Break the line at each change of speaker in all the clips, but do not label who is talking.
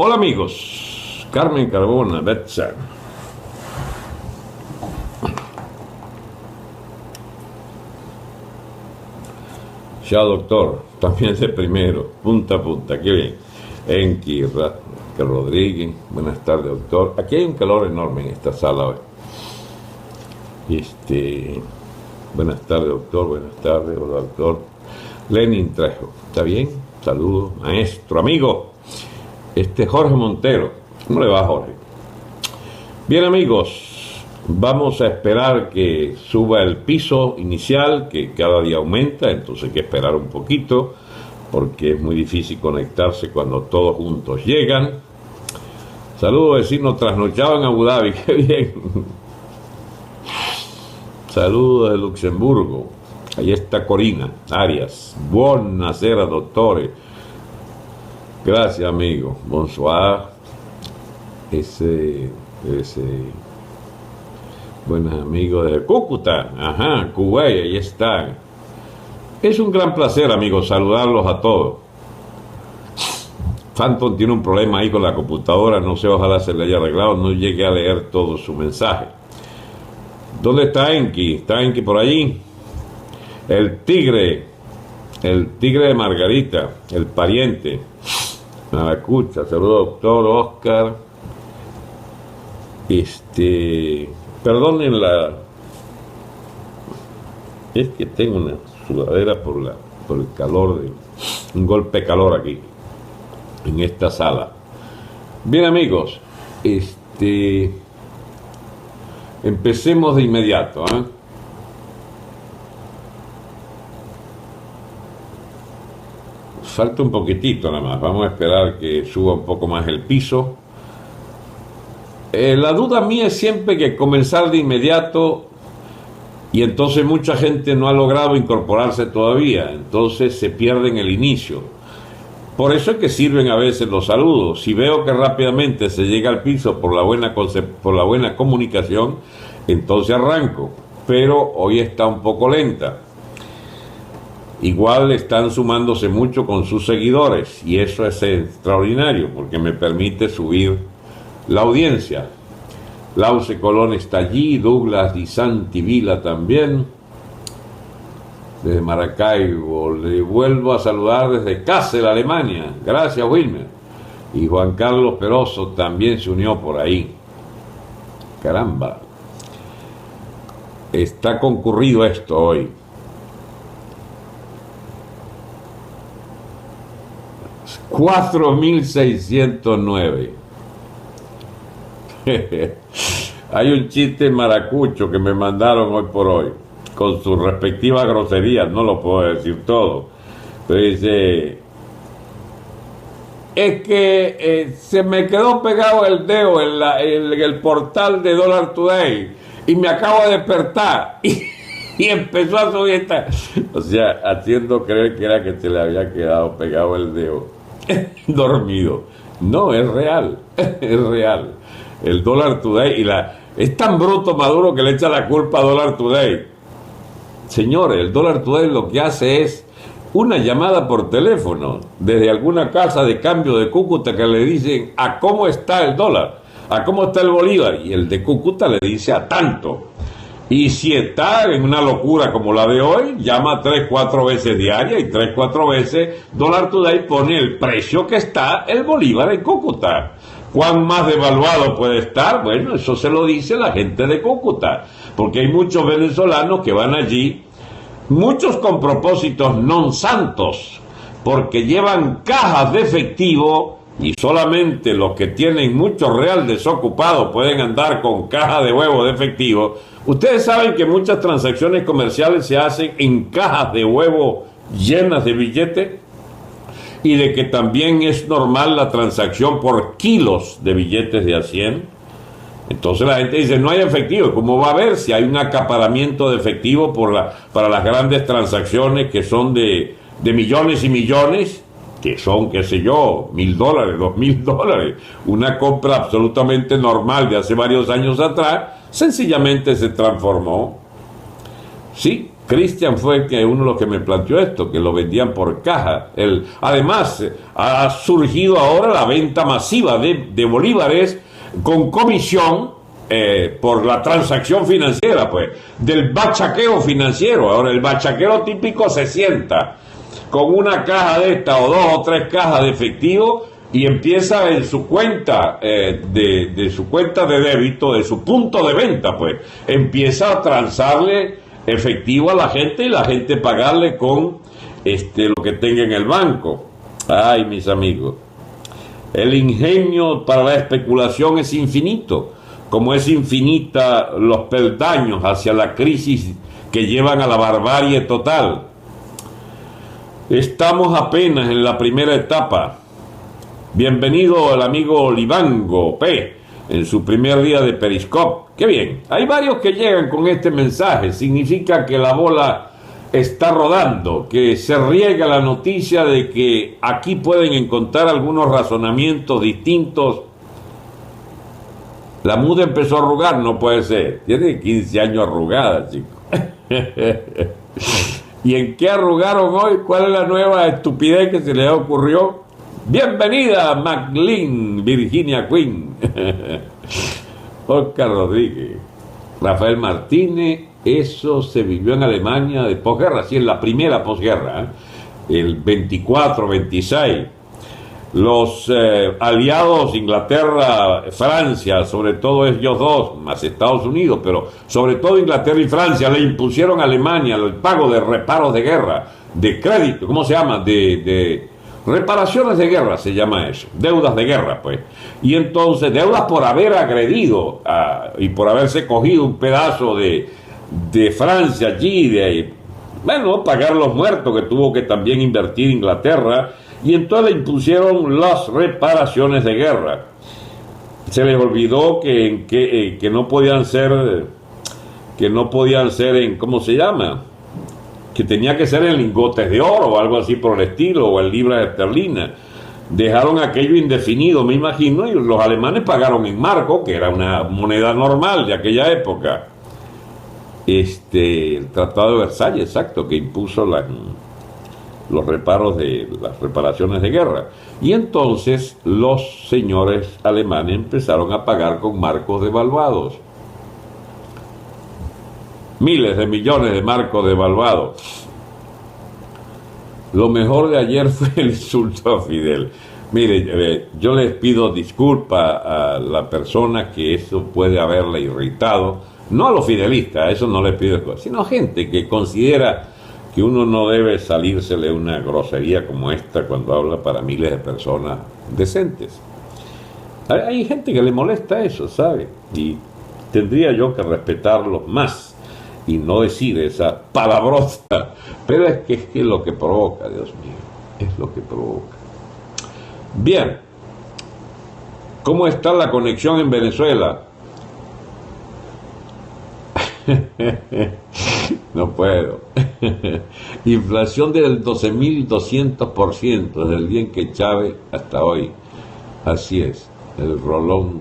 Hola amigos, Carmen Carbona, Betsa. Ya doctor, también de primero, punta a punta, qué bien. Enki Rodríguez, buenas tardes doctor. Aquí hay un calor enorme en esta sala hoy. Buenas tardes doctor, buenas tardes, hola doctor. Lenin Trejo, ¿está bien? Saludos, maestro, amigo. Jorge Montero, ¿cómo le va Jorge? Bien amigos, vamos a esperar que suba el piso inicial, que cada día aumenta, entonces hay que esperar un poquito, porque es muy difícil conectarse cuando todos juntos llegan. Saludos vecinos trasnochados en Abu Dhabi, qué bien. Saludos de Luxemburgo. Ahí está Corina Arias. Buonasera, doctores. Gracias, amigo. Bonsoir. Buenos amigos de Cúcuta. Ajá, Kuwait, ahí están. Es un gran placer, amigos, saludarlos a todos. Phantom tiene un problema ahí con la computadora. No sé, ojalá se le haya arreglado. No llegué a leer todo su mensaje. ¿Dónde está Enki? ¿Está Enki por allí? El tigre de Margarita, el pariente. Maracucha, saludos doctor Oscar. Perdonen es que tengo una sudadera por el calor un golpe de calor aquí en esta sala. Bien amigos, empecemos de inmediato, ¿eh? Falta un poquitito nada más, vamos a esperar que suba un poco más el piso. La duda mía es siempre que comenzar de inmediato y entonces mucha gente no ha logrado incorporarse todavía, entonces se pierde en el inicio. Por eso es que sirven a veces los saludos. Si veo que rápidamente se llega al piso por la buena comunicación, entonces arranco, pero hoy está un poco lenta. Igual están sumándose mucho con sus seguidores y eso es extraordinario porque me permite subir la audiencia. Lauce Colón está allí, Douglas Di Santi Vila también, desde Maracaibo. Le vuelvo a saludar desde Kassel, Alemania. Gracias, Wilmer. Y Juan Carlos Peroso también se unió por ahí. Caramba. Está concurrido esto hoy. 4.609. Hay un chiste maracucho que me mandaron hoy por hoy, con sus respectivas groserías, no lo puedo decir todo. Pero dice, es que se me quedó pegado el dedo en el portal de Dollar Today y me acabo de despertar y empezó a subir o sea, haciendo creer que era que se le había quedado pegado el dedo dormido. No, es real, es real. El Dollar Today es tan bruto Maduro que le echa la culpa a Dollar Today. Señores, el Dollar Today lo que hace es una llamada por teléfono desde alguna casa de cambio de Cúcuta que le dicen a cómo está el dólar, a cómo está el bolívar, y el de Cúcuta le dice a tanto. Y si está en una locura como la de hoy, llama 3-4 veces diaria y 3-4 veces Dollar Today pone el precio que está el bolívar en Cúcuta. ¿Cuán más devaluado puede estar? Bueno, eso se lo dice la gente de Cúcuta, porque hay muchos venezolanos que van allí, muchos con propósitos non santos, porque llevan cajas de efectivo y solamente los que tienen mucho real desocupado pueden andar con caja de huevo de efectivo. Ustedes saben que muchas transacciones comerciales se hacen en cajas de huevo llenas de billetes y de que también es normal la transacción por kilos de billetes de a 100. Entonces la gente dice, no hay efectivo. ¿Cómo va a haber si hay un acaparamiento de efectivo para las grandes transacciones que son de millones y millones? Que son, qué sé yo, $1,000, $2,000, una compra absolutamente normal de hace varios años atrás, sencillamente se transformó. Sí, Cristian fue que uno de los que me planteó esto, que lo vendían por caja. Además, ha surgido ahora la venta masiva de bolívares con comisión por la transacción financiera, pues, del bachaqueo financiero. Ahora, el bachaquero típico se sienta con una caja de esta o 2 o 3 cajas de efectivo y empieza en su cuenta de su cuenta de débito, de su punto de venta, pues, empieza a transarle efectivo a la gente y la gente pagarle con lo que tenga en el banco. Ay, mis amigos, el ingenio para la especulación es infinito, como es infinita los peldaños hacia la crisis que llevan a la barbarie total. Estamos apenas en la primera etapa. Bienvenido el amigo Libango P en su primer día de Periscope. ¡Qué bien! Hay varios que llegan con este mensaje. Significa que la bola está rodando, que se riega la noticia de que aquí pueden encontrar algunos razonamientos distintos. La muda empezó a arrugar, no puede ser. Tiene 15 años arrugada, chico. ¿Y en qué arrugaron hoy? ¿Cuál es la nueva estupidez que se les ocurrió? Bienvenida, McLean, Virginia Queen. Oscar Rodríguez, Rafael Martínez. Eso se vivió en Alemania de posguerra, sí, en la primera posguerra, el 24-26. Los aliados, Inglaterra, Francia, sobre todo ellos dos, más Estados Unidos, pero sobre todo Inglaterra y Francia, le impusieron a Alemania el pago de reparos de guerra, de crédito, ¿cómo se llama? De reparaciones de guerra se llama eso, deudas de guerra, pues. Y entonces, deudas por haber agredido y por haberse cogido un pedazo de Francia allí, pagar los muertos que tuvo que también invertir Inglaterra, y entonces le impusieron las reparaciones de guerra. Se les olvidó que no podían ser en, ¿cómo se llama? Que tenía que ser en lingotes de oro o algo así por el estilo, o en libras esterlinas. Dejaron aquello indefinido, me imagino, y los alemanes pagaron en marco, que era una moneda normal de aquella época. El Tratado de Versalles, exacto, que impuso los reparos las reparaciones de guerra. Y entonces los señores alemanes empezaron a pagar con marcos devaluados. Miles de millones de marcos devaluados. Lo mejor de ayer fue el insulto a Fidel. Mire, yo les pido disculpas a la persona que eso puede haberle irritado, no a los fidelistas, a eso no les pido disculpas, sino a gente que considera que uno no debe salírsele una grosería como esta cuando habla para miles de personas decentes. Hay gente que le molesta eso, ¿sabe? Y tendría yo que respetarlos más y no decir esa palabrota, pero es que es lo que provoca, Dios mío, es lo que provoca. Bien, ¿cómo está la conexión en Venezuela? No puedo. Inflación del 12.200% desde el día en que Chávez hasta hoy. Así es, el rolón.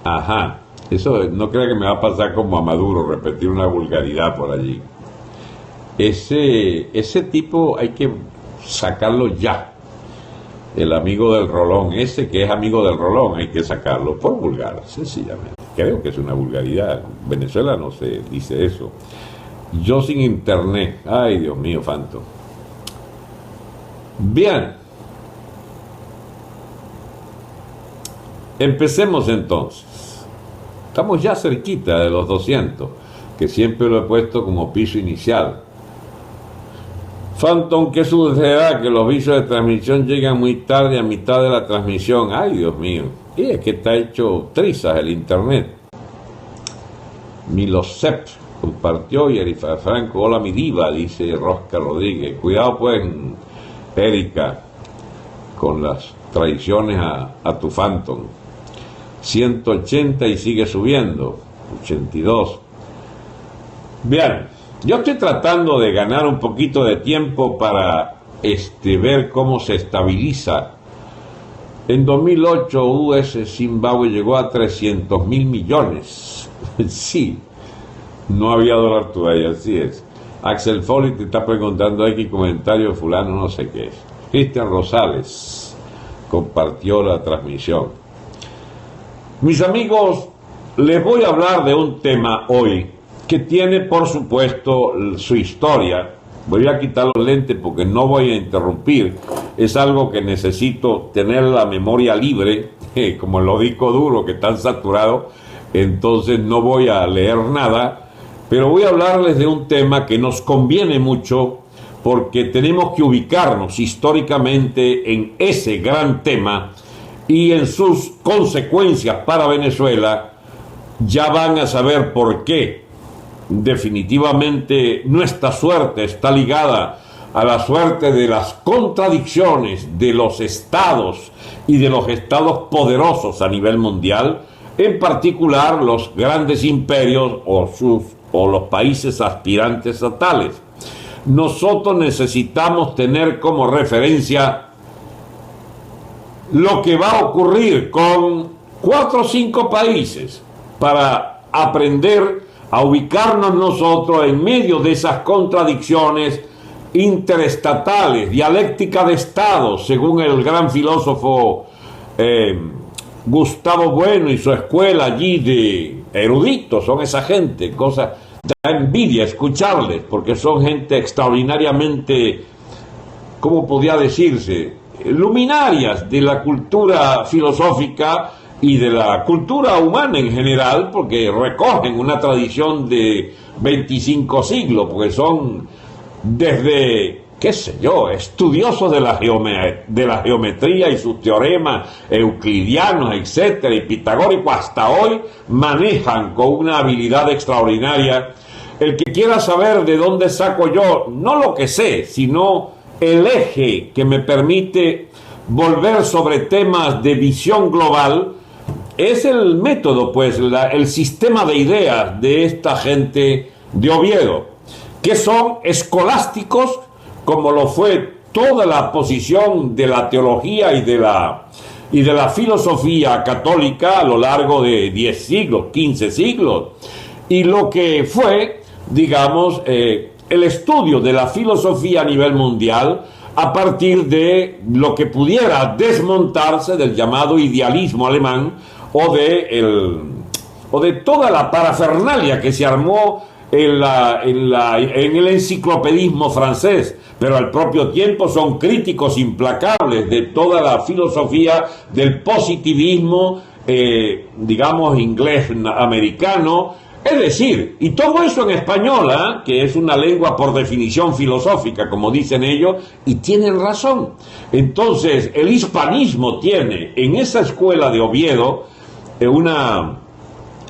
Ajá. Eso no crea que me va a pasar como a Maduro, repetir una vulgaridad por allí. Ese tipo hay que sacarlo ya. El amigo del rolón, ese que es amigo del rolón, hay que sacarlo por vulgar, sencillamente. Creo que es una vulgaridad. En Venezuela no se dice eso. Yo sin internet. Ay, Dios mío, Fanto. Bien. Empecemos entonces. Estamos ya cerquita de los 200, que siempre lo he puesto como piso inicial. Phantom, ¿qué sucederá? Que los vicios de transmisión llegan muy tarde, a mitad de la transmisión. Ay, Dios mío. Y es que está hecho trizas el internet. Milosep compartió y Erifa Franco, hola mi diva, dice Rosca Rodríguez. Cuidado pues, Erika, con las traiciones a tu Phantom. 180 y sigue subiendo, 82. Bien, yo estoy tratando de ganar un poquito de tiempo para ver cómo se estabiliza. En 2008 US Zimbabue llegó a 300.000 millones. Sí, No había dólar today, así es. Axel Foley te está preguntando aquí comentario fulano, no sé qué es. Cristian Rosales compartió la transmisión. Mis amigos, les voy a hablar de un tema hoy que tiene, por supuesto, su historia. Voy a quitar los lentes porque no voy a interrumpir. Es algo que necesito tener la memoria libre, como los discos duros que están saturados. Entonces no voy a leer nada, pero voy a hablarles de un tema que nos conviene mucho porque tenemos que ubicarnos históricamente en ese gran tema y en sus consecuencias para Venezuela. Ya van a saber por qué. Definitivamente nuestra suerte está ligada a la suerte de las contradicciones de los estados y de los estados poderosos a nivel mundial, en particular los grandes imperios o los países aspirantes a tales. Nosotros necesitamos tener como referencia lo que va a ocurrir con 4 o 5 países para aprender a ubicarnos nosotros en medio de esas contradicciones interestatales, dialéctica de estados, según el gran filósofo Gustavo Bueno y su escuela allí de eruditos. Son esa gente, cosa da envidia escucharles, porque son gente extraordinariamente, ¿cómo podría decirse?, luminarias de la cultura filosófica y de la cultura humana en general, porque recogen una tradición de 25 siglos, porque son desde, qué sé yo, estudiosos de la geometría y sus teoremas euclidianos, etcétera, y pitagóricos, hasta hoy manejan con una habilidad extraordinaria. El que quiera saber de dónde saco yo, no lo que sé, sino el eje que me permite volver sobre temas de visión global, es el método, pues, el sistema de ideas de esta gente de Oviedo, que son escolásticos, como lo fue toda la posición de la teología y de la filosofía católica a lo largo de 10 siglos, 15 siglos, y lo que fue, digamos, el estudio de la filosofía a nivel mundial a partir de lo que pudiera desmontarse del llamado idealismo alemán o de toda la parafernalia que se armó en el enciclopedismo francés, pero al propio tiempo son críticos implacables de toda la filosofía del positivismo, digamos, inglés-americano. Es decir, y todo eso en español, que es una lengua por definición filosófica, como dicen ellos, y tienen razón. Entonces, el hispanismo tiene en esa escuela de Oviedo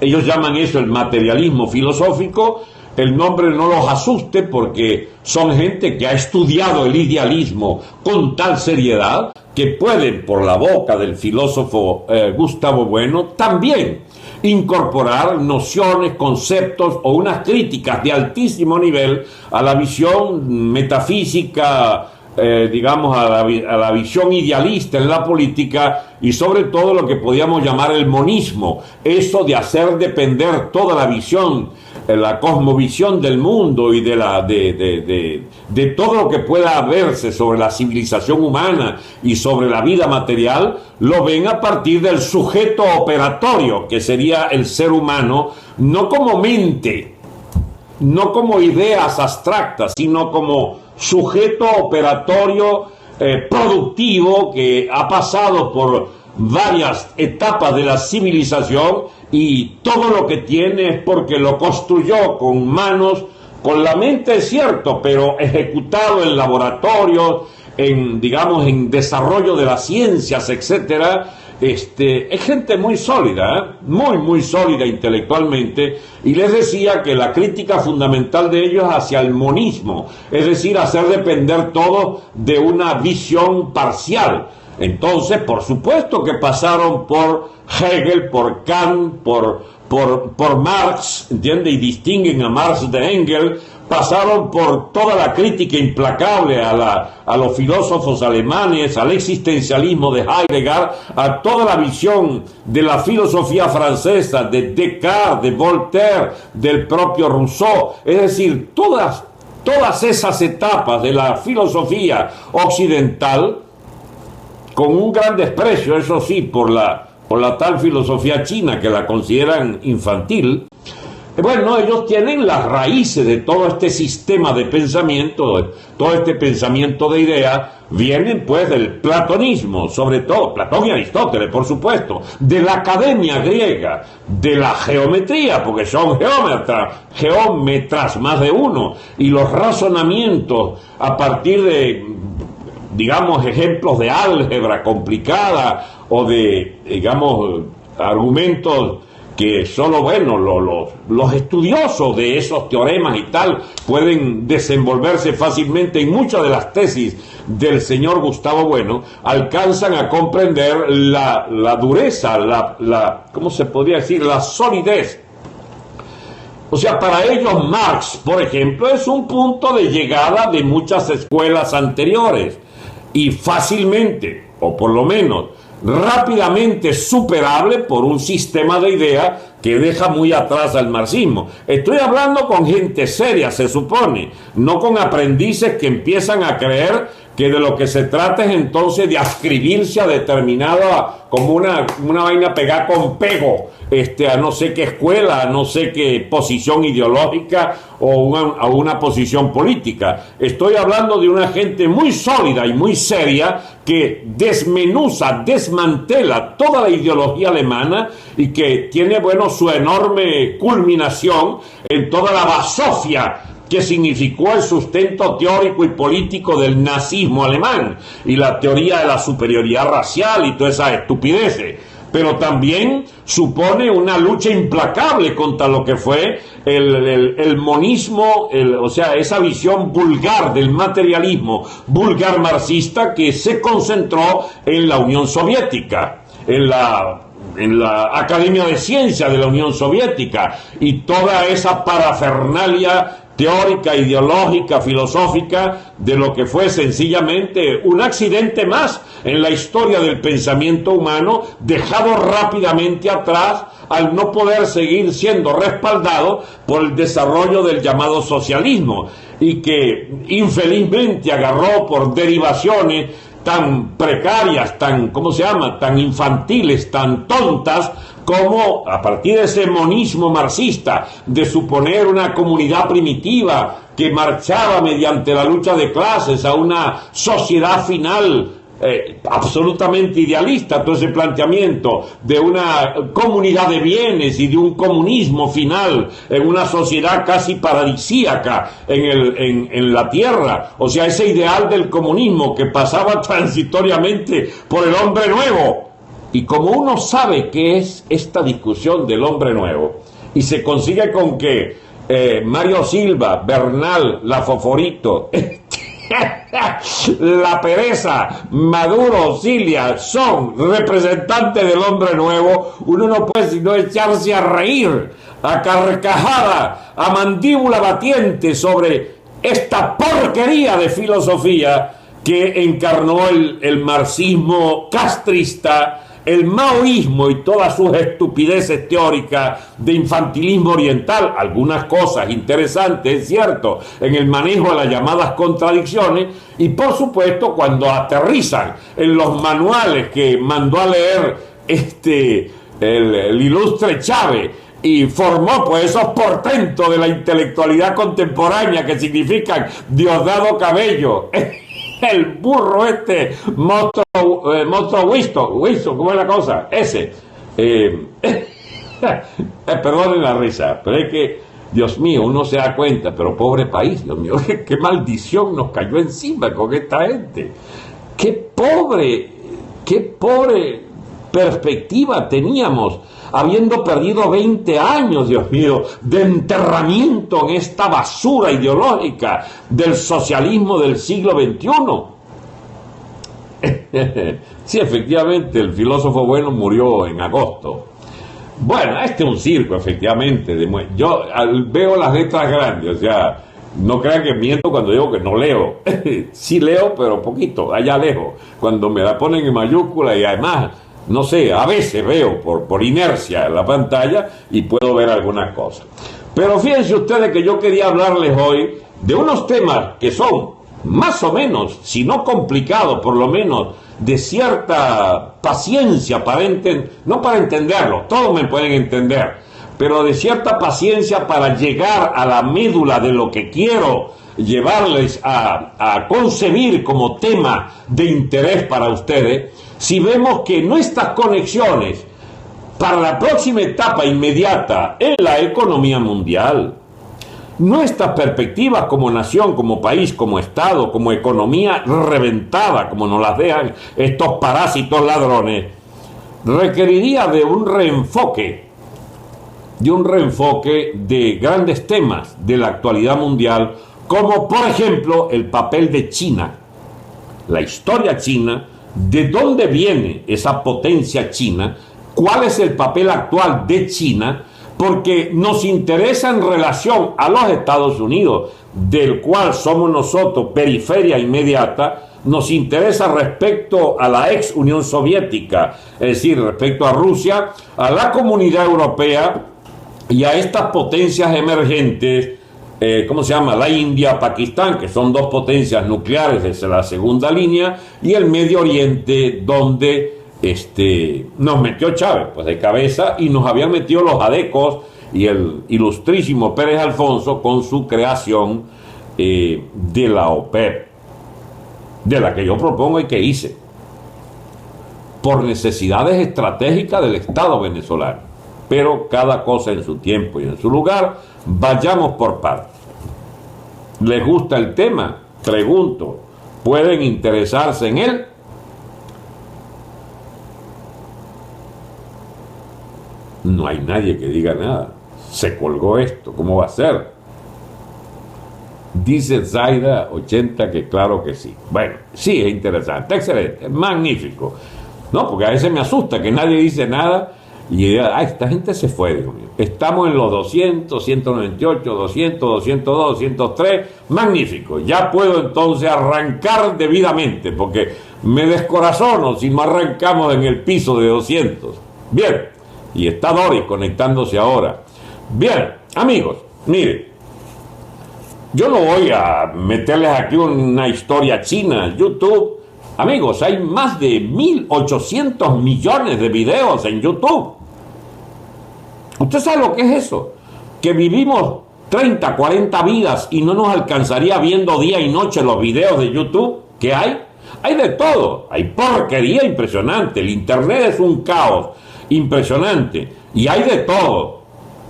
ellos llaman eso el materialismo filosófico. El nombre no los asuste porque son gente que ha estudiado el idealismo con tal seriedad que pueden, por la boca del filósofo Gustavo Bueno, también incorporar nociones, conceptos o unas críticas de altísimo nivel a la visión metafísica, digamos, a la visión idealista en la política y sobre todo lo que podríamos llamar el monismo, eso de hacer depender toda la visión, la cosmovisión del mundo y de todo lo que pueda verse sobre la civilización humana y sobre la vida material, lo ven a partir del sujeto operatorio, que sería el ser humano, no como mente, no como ideas abstractas, sino como sujeto operatorio productivo que ha pasado por varias etapas de la civilización y todo lo que tiene es porque lo construyó con manos, con la mente es cierto, pero ejecutado en laboratorios, digamos, en desarrollo de las ciencias, etcétera. Es gente muy sólida, muy sólida intelectualmente, y les decía que la crítica fundamental de ellos es hacia el monismo, es decir, hacer depender todo de una visión parcial. Entonces, por supuesto que pasaron por Hegel, por Kant, por Marx, ¿entiende? Y distinguen a Marx de Engels pasaron por toda la crítica implacable a los filósofos alemanes, al existencialismo de Heidegger, a toda la visión de la filosofía francesa, de Descartes, de Voltaire, del propio Rousseau, es decir, todas esas etapas de la filosofía occidental, con un gran desprecio, eso sí, por la tal filosofía china que la consideran infantil. Bueno, ellos tienen las raíces de todo este sistema de pensamiento, todo este pensamiento de ideas, vienen pues del platonismo, sobre todo, Platón y Aristóteles, por supuesto, de la academia griega, de la geometría, porque son geómetras más de uno, y los razonamientos a partir de, digamos, ejemplos de álgebra complicada o de, digamos, argumentos que solo, bueno, los estudiosos de esos teoremas y tal pueden desenvolverse fácilmente en muchas de las tesis del señor Gustavo Bueno, alcanzan a comprender la dureza, ¿cómo se podría decir?, la solidez. O sea, para ellos Marx, por ejemplo, es un punto de llegada de muchas escuelas anteriores y fácilmente, o por lo menos rápidamente superable por un sistema de ideas que deja muy atrás al marxismo. Estoy hablando con gente seria, se supone, no con aprendices que empiezan a creer que de lo que se trata es entonces de adscribirse a determinada, como una vaina pegada con pego, a no sé qué escuela, a no sé qué posición ideológica o a una posición política. Estoy hablando de una gente muy sólida y muy seria que desmantela toda la ideología alemana y que tiene, bueno, su enorme culminación en toda la basofia que significó el sustento teórico y político del nazismo alemán y la teoría de la superioridad racial y todas esas estupideces. Pero también supone una lucha implacable contra lo que fue el monismo, o sea, esa visión vulgar del materialismo vulgar marxista que se concentró en la Unión Soviética, en la Academia de Ciencias de la Unión Soviética, y toda esa parafernalia teórica, ideológica, filosófica, de lo que fue sencillamente un accidente más en la historia del pensamiento humano, dejado rápidamente atrás al no poder seguir siendo respaldado por el desarrollo del llamado socialismo, y que infelizmente agarró por derivaciones tan precarias, tan infantiles, tan tontas, como a partir de ese monismo marxista de suponer una comunidad primitiva que marchaba mediante la lucha de clases a una sociedad final absolutamente idealista, todo ese planteamiento de una comunidad de bienes y de un comunismo final en una sociedad casi paradisíaca en la tierra, o sea, ese ideal del comunismo que pasaba transitoriamente por el hombre nuevo. Y como uno sabe qué es esta discusión del hombre nuevo, y se consigue con que Mario Silva, Bernal, La Foforito, La Pereza, Maduro, Cilia son representantes del hombre nuevo, uno no puede sino echarse a reír, a carcajada, a mandíbula batiente sobre esta porquería de filosofía que encarnó el marxismo castrista, el maoísmo y todas sus estupideces teóricas de infantilismo oriental, algunas cosas interesantes, es cierto, en el manejo de las llamadas contradicciones, y por supuesto cuando aterrizan en los manuales que mandó a leer el ilustre Chávez, y formó pues esos portentos de la intelectualidad contemporánea que significan Diosdado Cabello, el burro monstruo Winston, ¿cómo es la cosa? Ese. Perdonen la risa, pero es que, Dios mío, uno se da cuenta, pero pobre país, Dios mío, qué maldición nos cayó encima con esta gente. Qué pobre perspectiva teníamos, habiendo perdido 20 años, Dios mío, de enterramiento en esta basura ideológica del socialismo del siglo XXI. Sí, efectivamente, el filósofo Bueno murió en agosto. Bueno, este es un circo, efectivamente. Yo veo las letras grandes, o sea, No crean que miento cuando digo que no leo. Sí leo, pero poquito, allá lejos. Cuando me la ponen en mayúscula y además, no sé, a veces veo por inercia en la pantalla y puedo ver algunas cosas. Pero fíjense ustedes que yo quería hablarles hoy de unos temas que son más o menos, si no complicados, por lo menos de cierta paciencia para no para entenderlo, todos me pueden entender, pero de cierta paciencia para llegar a la médula de lo que quiero llevarles a concebir como tema de interés para ustedes, si vemos que nuestras conexiones para la próxima etapa inmediata en la economía mundial, nuestras perspectivas como nación, como país, como Estado, como economía reventada, como nos las dejan estos parásitos ladrones, requeriría de un reenfoque de grandes temas de la actualidad mundial, como por ejemplo el papel de China, la historia china, de dónde viene esa potencia china, cuál es el papel actual de China, porque nos interesa en relación a los Estados Unidos, del cual somos nosotros periferia inmediata, nos interesa respecto a la ex Unión Soviética, es decir, respecto a Rusia, a la Comunidad Europea y a estas potencias emergentes, ¿cómo se llama? La India, Pakistán, que son dos potencias nucleares desde la segunda línea, y el Medio Oriente, donde nos metió Chávez pues de cabeza, y nos habían metido los adecos y el ilustrísimo Pérez Alfonso con su creación de la OPEP, de la que yo propongo y que hice por necesidades estratégicas del Estado venezolano, pero cada cosa en su tiempo y en su lugar. Vayamos por partes. ¿Les gusta el tema? Pregunto, ¿pueden interesarse en él? No hay nadie que diga nada. Se colgó esto, ¿cómo va a ser? Dice Zaida 80 que claro que sí. Bueno, sí, es interesante, excelente, magnífico. No, porque a veces me asusta que nadie dice nada y esta gente se fue, Dios mío. Estamos en los 200, 198, 200, 202, 203, magnífico. Ya puedo entonces arrancar debidamente, porque me descorazono si no arrancamos en el piso de 200. Bien. Y está Doris conectándose ahora. Bien, amigos, miren, yo no voy a meterles aquí una historia china en YouTube. Amigos, hay más de 1.800 millones de videos en YouTube. ¿Usted sabe lo que es eso? Que vivimos 30, 40 vidas y no nos alcanzaría viendo día y noche los videos de YouTube que hay. Hay de todo, hay porquería impresionante, el internet es un caos impresionante y hay de todo.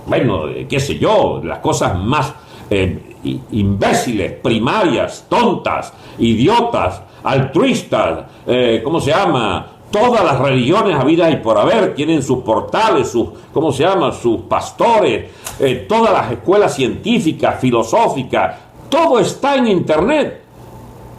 Bueno, qué sé yo, las cosas más imbéciles, primarias, tontas, idiotas, altruistas, ¿cómo se llama? Todas las religiones habidas y por haber tienen sus portales, sus, ¿cómo se llama? Sus pastores, todas las escuelas científicas, filosóficas, todo está en internet.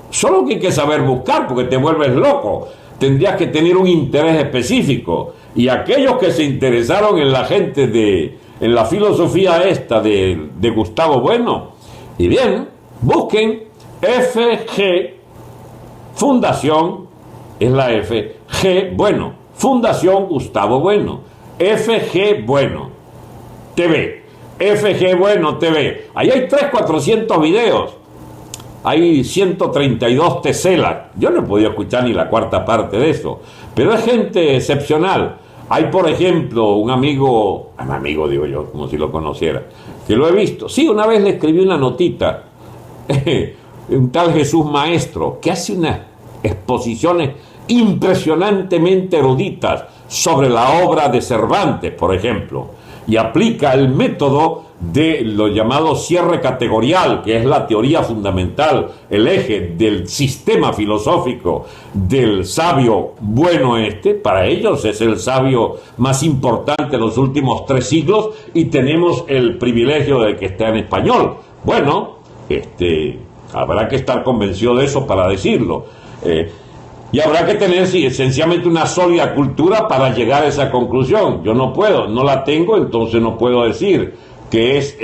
Solo que hay que saber buscar porque te vuelves loco. Tendrías que tener un interés específico. Y aquellos que se interesaron en la gente en la filosofía esta de Gustavo Bueno, y bien, busquen FG Fundación, es la F, G Bueno, Fundación Gustavo Bueno, FG Bueno TV, FG Bueno TV. Ahí hay 300-400 videos. Hay 132 teselas. Yo no he podido escuchar ni la cuarta parte de eso, pero es gente excepcional. Hay, por ejemplo, un amigo digo yo, como si lo conociera, que lo he visto. Sí, una vez le escribí una notita, un tal Jesús Maestro, que hace unas exposiciones impresionantemente eruditas sobre la obra de Cervantes, por ejemplo, y aplica el método de lo llamado cierre categorial, que es la teoría fundamental, el eje del sistema filosófico del sabio bueno para ellos es el sabio más importante de los últimos 3 siglos y tenemos el privilegio de que esté en español. Bueno, habrá que estar convencido de eso para decirlo. Y habrá que tener, sí, esencialmente una sólida cultura para llegar a esa conclusión. Yo no puedo, no la tengo, entonces no puedo decir que es,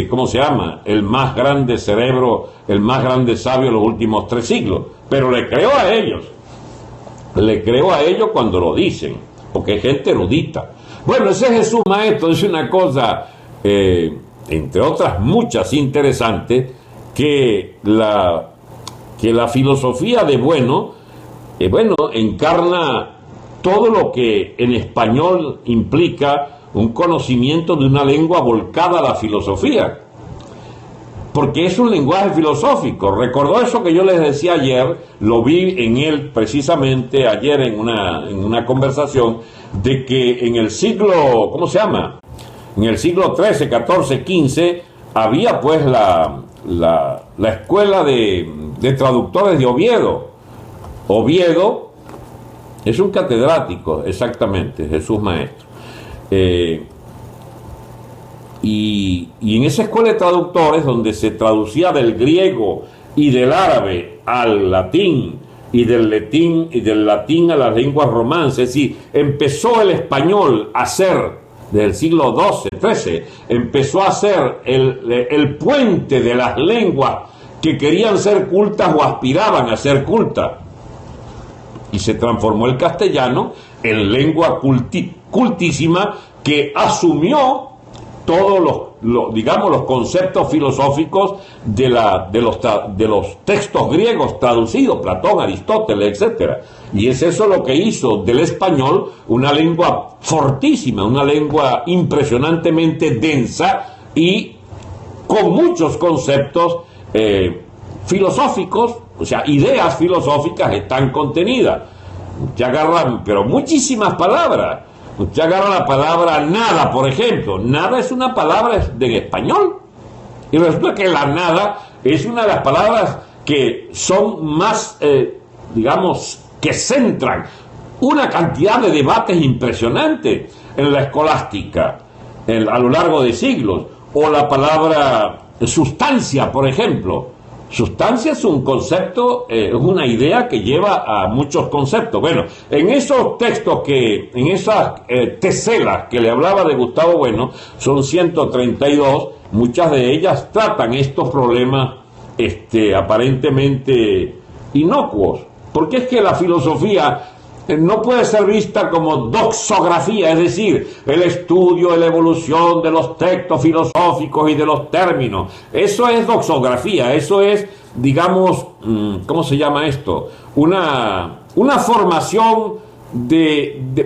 ¿cómo se llama? El más grande cerebro, el más grande sabio de los últimos 3 siglos. Pero le creo a ellos. Le creo a ellos cuando lo dicen, porque es gente erudita. Bueno, ese Jesús Maestro es una cosa, entre otras muchas interesantes, que la filosofía de bueno, encarna todo lo que en español implica un conocimiento de una lengua volcada a la filosofía, porque es un lenguaje filosófico. Recordó eso que yo les decía ayer, lo vi en él precisamente ayer en una conversación, de que en el siglo, ¿cómo se llama? En el siglo XIII, XIV, XV, había pues la escuela de traductores de Oviedo. Oviedo es un catedrático, exactamente, Jesús Maestro. Y en esa escuela de traductores, donde se traducía del griego y del árabe al latín, y del latín a las lenguas romances, es decir, empezó el español a ser, desde el siglo XII, XIII, empezó a ser el puente de las lenguas que querían ser cultas o aspiraban a ser cultas, y se transformó el castellano en lengua cultísima, que asumió todos los conceptos filosóficos de los textos griegos traducidos, Platón, Aristóteles, etc. Y es eso lo que hizo del español una lengua fortísima, una lengua impresionantemente densa y con muchos conceptos filosóficos, o sea, ideas filosóficas están contenidas. Usted agarra, pero muchísimas palabras. Usted agarra la palabra nada, por ejemplo. Nada es una palabra de español. Y resulta que la nada es una de las palabras que son más, que centran una cantidad de debates impresionantes en la escolástica a lo largo de siglos. O la palabra sustancia, por ejemplo. Sustancia es un concepto, es una idea que lleva a muchos conceptos. Bueno, en esos textos en esas teselas que le hablaba de Gustavo Bueno, son 132, muchas de ellas tratan estos problemas aparentemente inocuos, porque es que la filosofía no puede ser vista como doxografía, es decir, el estudio de la evolución de los textos filosóficos y de los términos. Eso es doxografía, eso es, digamos, ¿cómo se llama esto? Una formación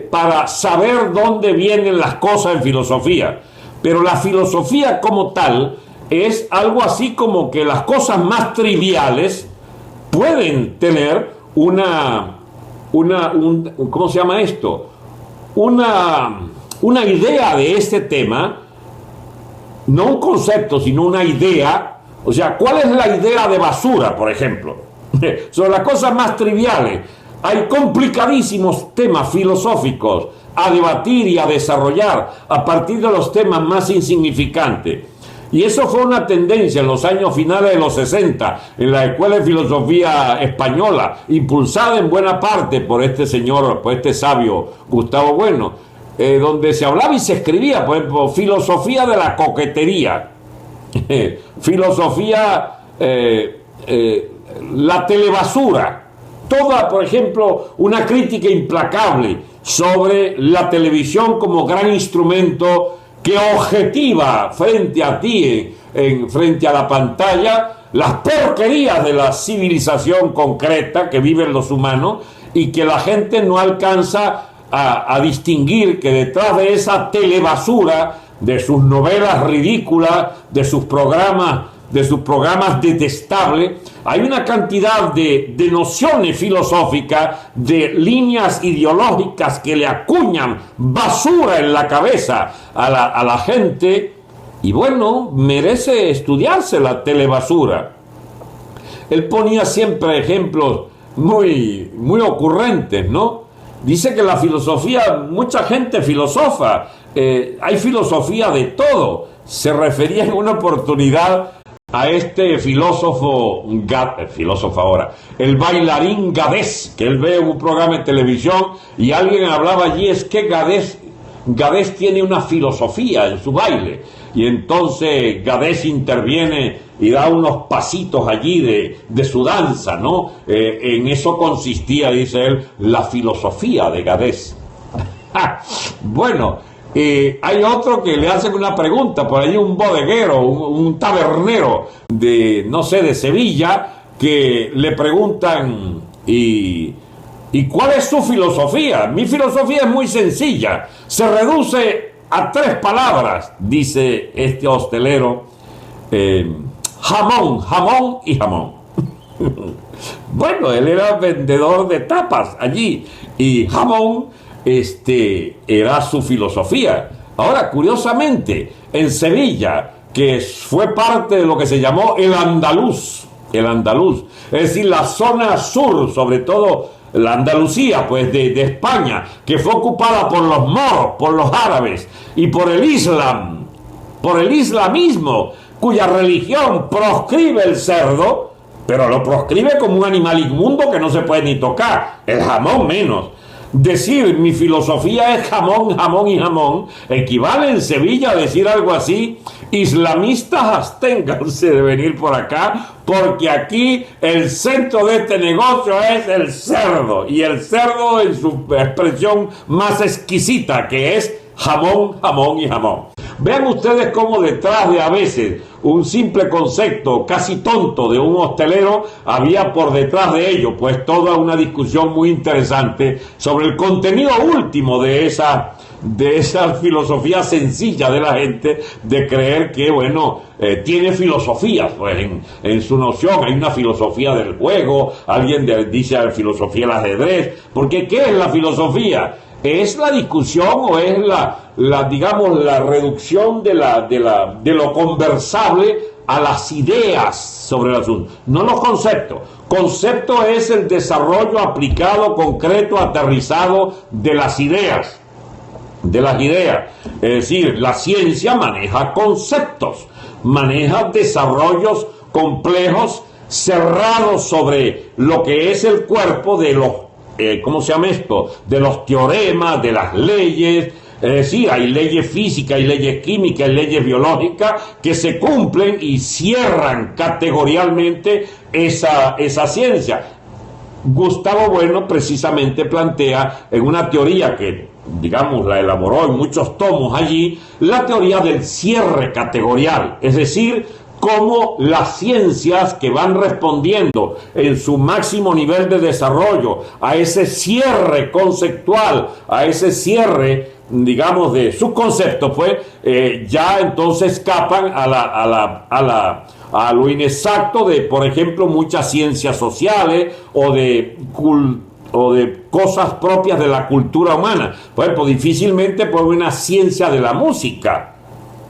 para saber dónde vienen las cosas en filosofía. Pero la filosofía como tal es algo así como que las cosas más triviales pueden tener ¿cómo se llama esto? Una idea de este tema, no un concepto, sino una idea. O sea, ¿cuál es la idea de basura, por ejemplo? Sobre las cosas más triviales. Hay complicadísimos temas filosóficos a debatir y a desarrollar a partir de los temas más insignificantes. Y eso fue una tendencia en los años finales de los 60 en la Escuela de Filosofía Española, impulsada en buena parte por este señor, por este sabio Gustavo Bueno, donde se hablaba y se escribía, por ejemplo, filosofía de la coquetería, filosofía, la telebasura, toda, por ejemplo, una crítica implacable sobre la televisión como gran instrumento que objetiva frente a ti, frente a la pantalla, las porquerías de la civilización concreta que viven los humanos, y que la gente no alcanza a distinguir que detrás de esa telebasura, de sus novelas ridículas, de sus programas detestables, hay una cantidad de nociones filosóficas, de líneas ideológicas que le acuñan basura en la cabeza a la gente, y bueno, merece estudiarse la telebasura. Él ponía siempre ejemplos muy, muy ocurrentes, ¿no? Dice que la filosofía, mucha gente filosofa, hay filosofía de todo. Se refería en una oportunidad a este filósofo ahora, el bailarín Gadés, que él ve en un programa de televisión y alguien hablaba allí, es que Gadés tiene una filosofía en su baile. y entonces Gadés interviene y da unos pasitos allí de su danza, ¿no? En eso consistía, dice él, la filosofía de Gadés. Bueno, hay otro que le hacen una pregunta, por ahí un bodeguero, un tabernero de, no sé, de Sevilla, que le preguntan, ¿y cuál es su filosofía? Mi filosofía es muy sencilla, se reduce a 3 palabras, dice este hostelero, jamón, jamón y jamón. Bueno, él era vendedor de tapas allí, y jamón, era su filosofía. Ahora, curiosamente, en Sevilla, que fue parte de lo que se llamó el andaluz, es decir, la zona sur, sobre todo la Andalucía, pues de España, que fue ocupada por los moros, por los árabes y por el Islam, por el islamismo, cuya religión proscribe el cerdo, pero lo proscribe como un animal inmundo que no se puede ni tocar, el jamón menos. Decir mi filosofía es jamón, jamón y jamón equivale en Sevilla a decir algo así: islamistas, absténganse de venir por acá, porque aquí el centro de este negocio es el cerdo, y el cerdo en su expresión más exquisita, que es jamón, jamón y jamón. Vean ustedes cómo detrás de a veces un simple concepto casi tonto de un hostelero había por detrás de ello pues toda una discusión muy interesante sobre el contenido último de esa filosofía sencilla de la gente, de creer que, bueno, tiene filosofía, pues en su noción. Hay una filosofía del juego, alguien dice la filosofía del ajedrez, porque ¿qué es la filosofía? ¿Es la discusión o es digamos, la reducción de lo conversable a las ideas sobre el asunto? No los conceptos. Concepto es el desarrollo aplicado, concreto, aterrizado de las ideas. Es decir, la ciencia maneja conceptos, maneja desarrollos complejos, cerrados sobre lo que es el cuerpo de los ¿cómo se llama esto? De los teoremas, de las leyes. Es decir, hay leyes físicas, hay leyes químicas, hay leyes biológicas que se cumplen y cierran categorialmente esa ciencia. Gustavo Bueno precisamente plantea en una teoría que, digamos, la elaboró en muchos tomos allí, la teoría del cierre categorial, es decir, cómo las ciencias que van respondiendo en su máximo nivel de desarrollo a ese cierre conceptual, a ese cierre, digamos, de sus conceptos, pues ya entonces escapan a lo inexacto de, por ejemplo, muchas ciencias sociales o de cosas propias de la cultura humana. Por ejemplo, difícilmente por una ciencia de la música.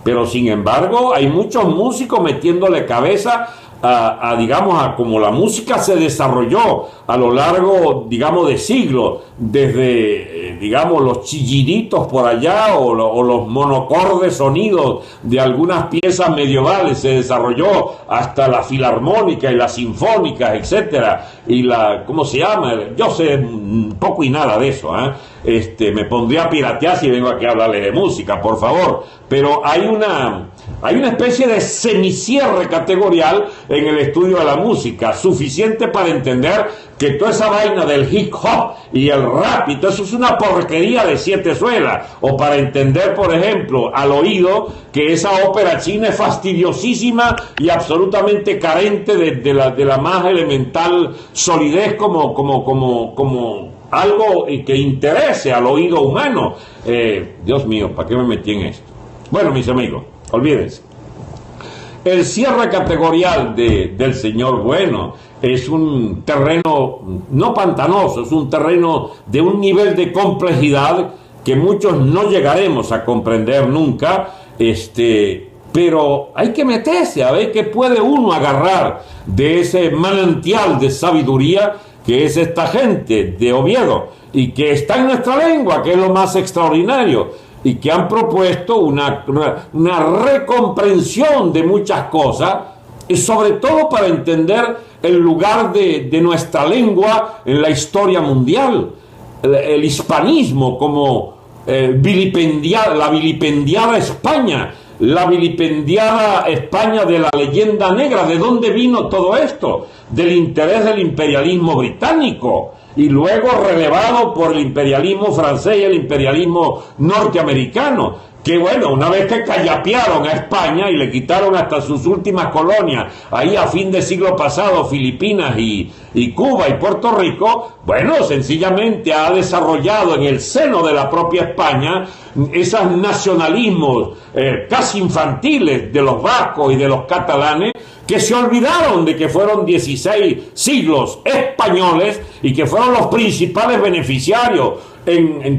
Pero sin embargo hay muchos músicos metiéndole cabeza digamos, a cómo la música se desarrolló a lo largo, digamos, de siglos, desde, digamos, los chilliditos por allá o los monocordes sonidos de algunas piezas medievales, se desarrolló hasta la filarmónica y las sinfónicas, etcétera, y ¿cómo se llama? Yo sé poco y nada de eso, me pondría a piratear si vengo aquí a hablarle de música, por favor, pero hay una especie de semicierre categorial en el estudio de la música, suficiente para entender que toda esa vaina del hip hop y el rap y todo eso es una porquería de 7 suelas, o para entender, por ejemplo, al oído, que esa ópera china es fastidiosísima y absolutamente carente de la más elemental solidez como algo que interese al oído humano. Dios mío, ¿para qué me metí en esto? Bueno, mis amigos, olvídense. El cierre categorial del señor Bueno es un terreno no pantanoso, es un terreno de un nivel de complejidad que muchos no llegaremos a comprender nunca, pero hay que meterse a ver qué puede uno agarrar de ese manantial de sabiduría que es esta gente de Oviedo y que está en nuestra lengua, que es lo más extraordinario, y que han propuesto una recomprensión de muchas cosas, y sobre todo para entender el lugar de nuestra lengua en la historia mundial, el hispanismo como la vilipendiada España, la vilipendiada España de la leyenda negra. ¿De dónde vino todo esto? Del interés del imperialismo británico, y luego relevado por el imperialismo francés y el imperialismo norteamericano, que bueno, una vez que callapearon a España y le quitaron hasta sus últimas colonias, ahí a fin de siglo pasado, Filipinas y Cuba y Puerto Rico, bueno, sencillamente ha desarrollado en el seno de la propia España esos nacionalismos casi infantiles de los vascos y de los catalanes, que se olvidaron de que fueron 16 siglos españoles y que fueron los principales beneficiarios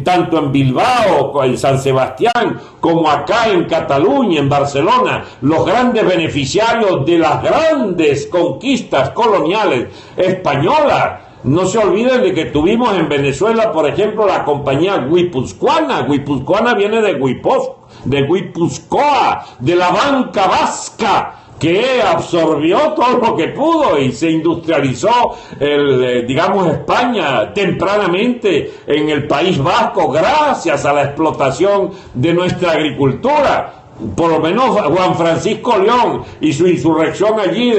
tanto en Bilbao, en San Sebastián, como acá en Cataluña, en Barcelona, los grandes beneficiarios de las grandes conquistas coloniales españolas. No se olviden de que tuvimos en Venezuela, por ejemplo, la compañía guipuzcoana. Guipuzcoana viene de Guipuzcoa, de la banca vasca, que absorbió todo lo que pudo y se industrializó, digamos, España tempranamente en el País Vasco gracias a la explotación de nuestra agricultura. Por lo menos Juan Francisco León y su insurrección allí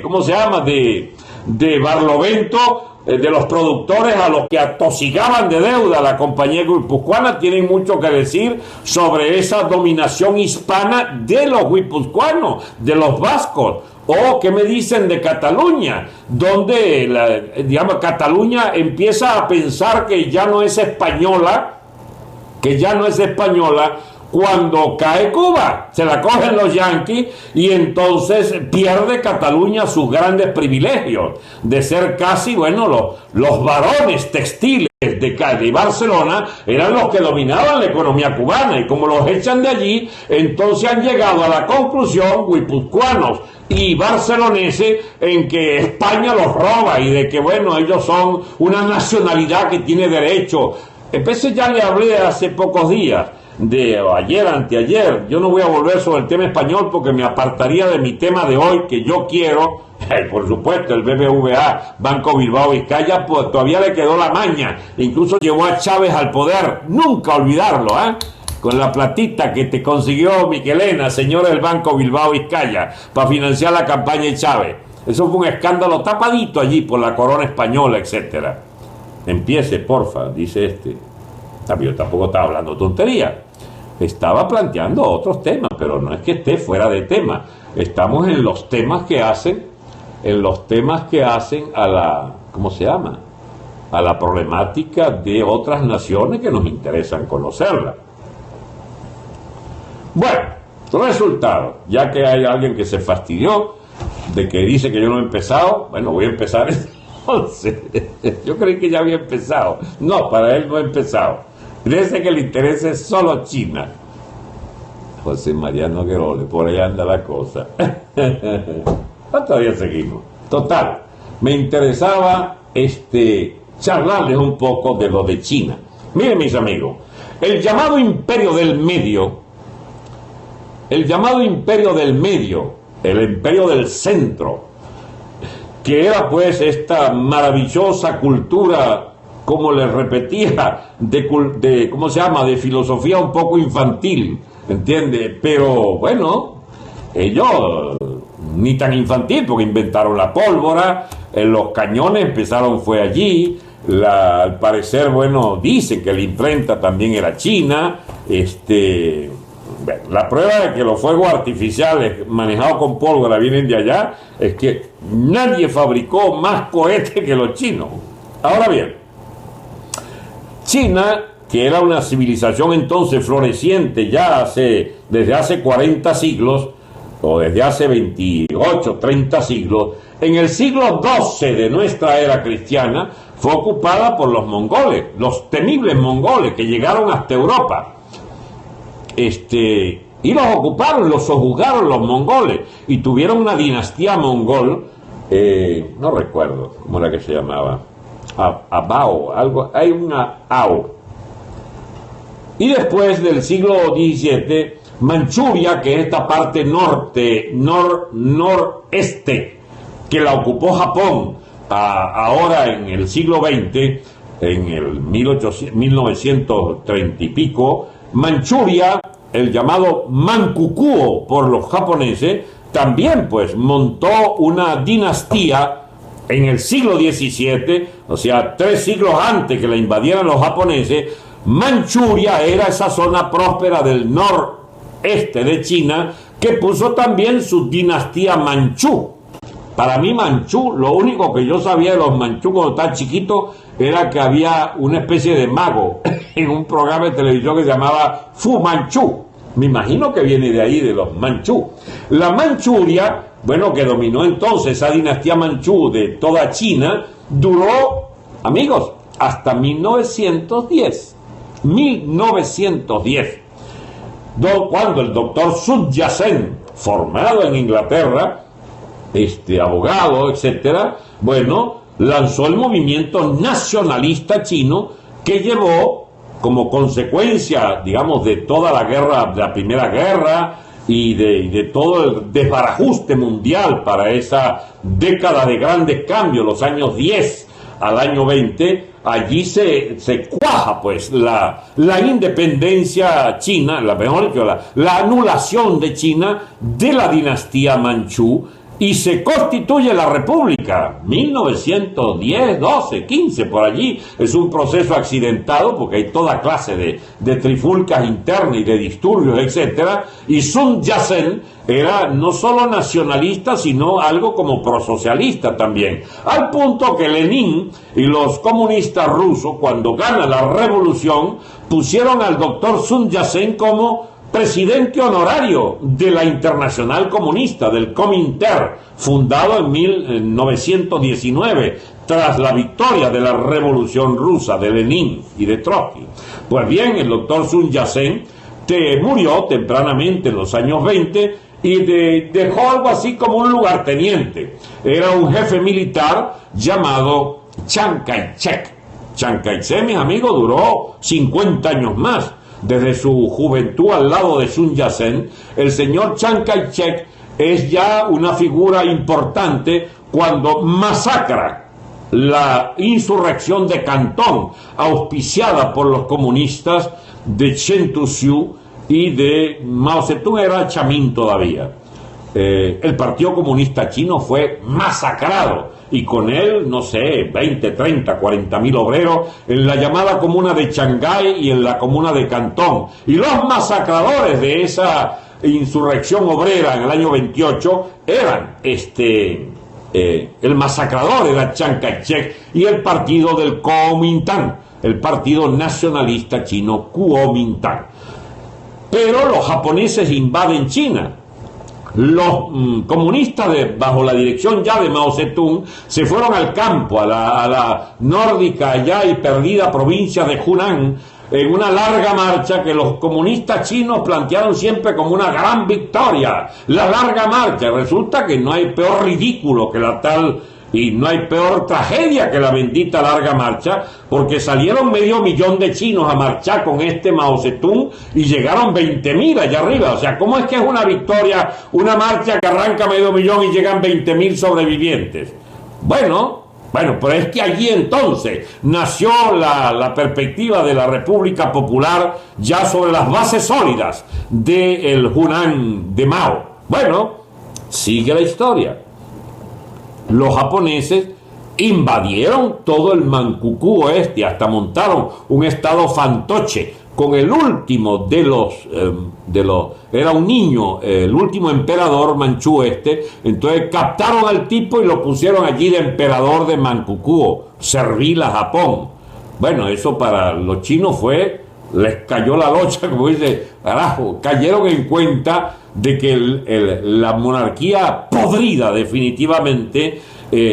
¿cómo se llama? De Barlovento, de los productores a los que atosigaban de deuda la compañía guipuzcoana, tienen mucho que decir sobre esa dominación hispana de los guipuzcoanos, de los vascos. O ¿qué me dicen de Cataluña? Donde, digamos, Cataluña empieza a pensar que ya no es española, cuando cae Cuba, se la cogen los yanquis y entonces pierde Cataluña sus grandes privilegios de ser casi, bueno, los varones textiles de Barcelona eran los que dominaban la economía cubana, y como los echan de allí, entonces han llegado a la conclusión guipuzcoanos y barceloneses en que España los roba y de que, bueno, ellos son una nacionalidad que tiene derecho. Empecé, ya le hablé hace pocos días, ayer, anteayer. Yo no voy a volver sobre el tema español porque me apartaría de mi tema de hoy, que yo quiero, por supuesto, el BBVA, Banco Bilbao Vizcaya, pues todavía le quedó la maña, incluso llevó a Chávez al poder, nunca olvidarlo, con la platita que te consiguió Miquelena, señor del Banco Bilbao Vizcaya, para financiar la campaña de Chávez. Eso fue un escándalo tapadito allí por la corona española, etcétera. Empiece, porfa, dice este. Yo tampoco estaba hablando tontería, estaba planteando otros temas, pero no es que esté fuera de tema. Estamos en los temas que hacen, a la, ¿cómo se llama?, a la problemática de otras naciones que nos interesan conocerla. Bueno, resultado, ya que hay alguien que se fastidió de que dice que yo no he empezado, bueno, voy a empezar entonces. Yo creí que ya había empezado. No, para él no he empezado. Parece que le interesa solo China. José Mariano Guerole, por ahí anda la cosa. Todavía seguimos. Total, me interesaba charlarles un poco de lo de China. Miren, mis amigos, el llamado imperio del medio, el imperio del centro, que era pues esta maravillosa cultura, como les repetía, ¿cómo se llama?, de filosofía un poco infantil, ¿entiende? Pero bueno, ellos ni tan infantil, porque inventaron la pólvora, los cañones empezaron fue allí, al parecer, bueno, dicen que la imprenta también era china, bueno, la prueba de que los fuegos artificiales manejados con pólvora vienen de allá es que nadie fabricó más cohetes que los chinos. Ahora bien, China, que era una civilización entonces floreciente ya desde hace 40 siglos, o desde hace 28, 30 siglos, en el siglo XII de nuestra era cristiana, fue ocupada por los mongoles, los temibles mongoles que llegaron hasta Europa. Y los ocuparon, los sojuzgaron los mongoles, y tuvieron una dinastía mongol, no recuerdo cómo era que se llamaba, Abao, algo, hay una Ao. Y después del siglo XVII, Manchuria, que es esta parte noreste, que la ocupó Japón ahora en el siglo XX, en el 1930 y pico, Manchuria el llamado Manchukuo por los japoneses, también pues montó una dinastía en el siglo XVII, o sea, 3 siglos antes que la invadieran los japoneses. Manchuria era esa zona próspera del noreste de China que puso también su dinastía manchú. Para mí manchú, lo único que yo sabía de los manchú cuando estaba chiquito era que había una especie de mago en un programa de televisión que se llamaba Fu Manchú. Me imagino que viene de ahí, de los manchú. La Manchuria, bueno, que dominó entonces esa dinastía manchú de toda China, duró, amigos, hasta 1910. 1910. Cuando el doctor Sun Yat-sen, formado en Inglaterra, abogado, etcétera, bueno, lanzó el movimiento nacionalista chino que llevó como consecuencia, digamos, de toda la guerra, de la Primera Guerra y de todo el desbarajuste mundial para esa década de grandes cambios, los años 10 al año 20, allí se cuaja pues la independencia china, la anulación de China de la dinastía manchú, y se constituye la República, 1910, 12, 15, por allí. Es un proceso accidentado porque hay toda clase de trifulcas internas y de disturbios, etcétera. Y Sun Yat-sen era no solo nacionalista, sino algo como prosocialista también. Al punto que Lenin y los comunistas rusos, cuando gana la revolución, pusieron al doctor Sun Yat-sen como presidente honorario de la Internacional Comunista, del Comintern, fundado en 1919, tras la victoria de la Revolución Rusa de Lenin y de Trotsky. Pues bien, el doctor Sun Yat-sen murió tempranamente en los años 20 y dejó algo así como un lugarteniente. Era un jefe militar llamado Chiang Kai-shek. Chiang Kai-shek, mis amigos, duró 50 años más. Desde su juventud al lado de Sun Yat-sen, el señor Chiang Kai-shek es ya una figura importante cuando masacra la insurrección de Cantón, auspiciada por los comunistas de Chen Tu-hsiu y de Mao Zedong, era Chamín todavía. El Partido Comunista Chino fue masacrado y con él, no sé, 20, 30, 40 mil obreros en la llamada comuna de Shanghái y en la comuna de Cantón. Y los masacradores de esa insurrección obrera en el año 28 eran el masacrador era Chiang Kai-shek y el partido del Kuomintang, el partido nacionalista chino Kuomintang. Pero los japoneses invaden China. Los comunistas bajo la dirección ya de Mao Zedong se fueron al campo, a la nórdica ya y perdida provincia de Hunan, en una larga marcha que los comunistas chinos plantearon siempre como una gran victoria, la larga marcha. Resulta que no hay peor ridículo que la tal, y no hay peor tragedia que la bendita larga marcha, porque salieron 500.000 de chinos a marchar con Mao Zedong y llegaron 20.000 allá arriba. O sea, ¿cómo es que es una victoria, una marcha que arranca 500.000 y llegan 20.000 sobrevivientes? Bueno, pero es que allí entonces nació la perspectiva de la República Popular ya sobre las bases sólidas del Hunan de Mao. Bueno, sigue la historia. Los japoneses invadieron todo el Manchukuo hasta montaron un estado fantoche con el último era un niño, el último emperador manchú entonces captaron al tipo y lo pusieron allí de emperador de Manchukuo, servil a Japón. Bueno, eso para los chinos les cayó la locha, como dice, carajo, cayeron en cuenta de que la monarquía podrida definitivamente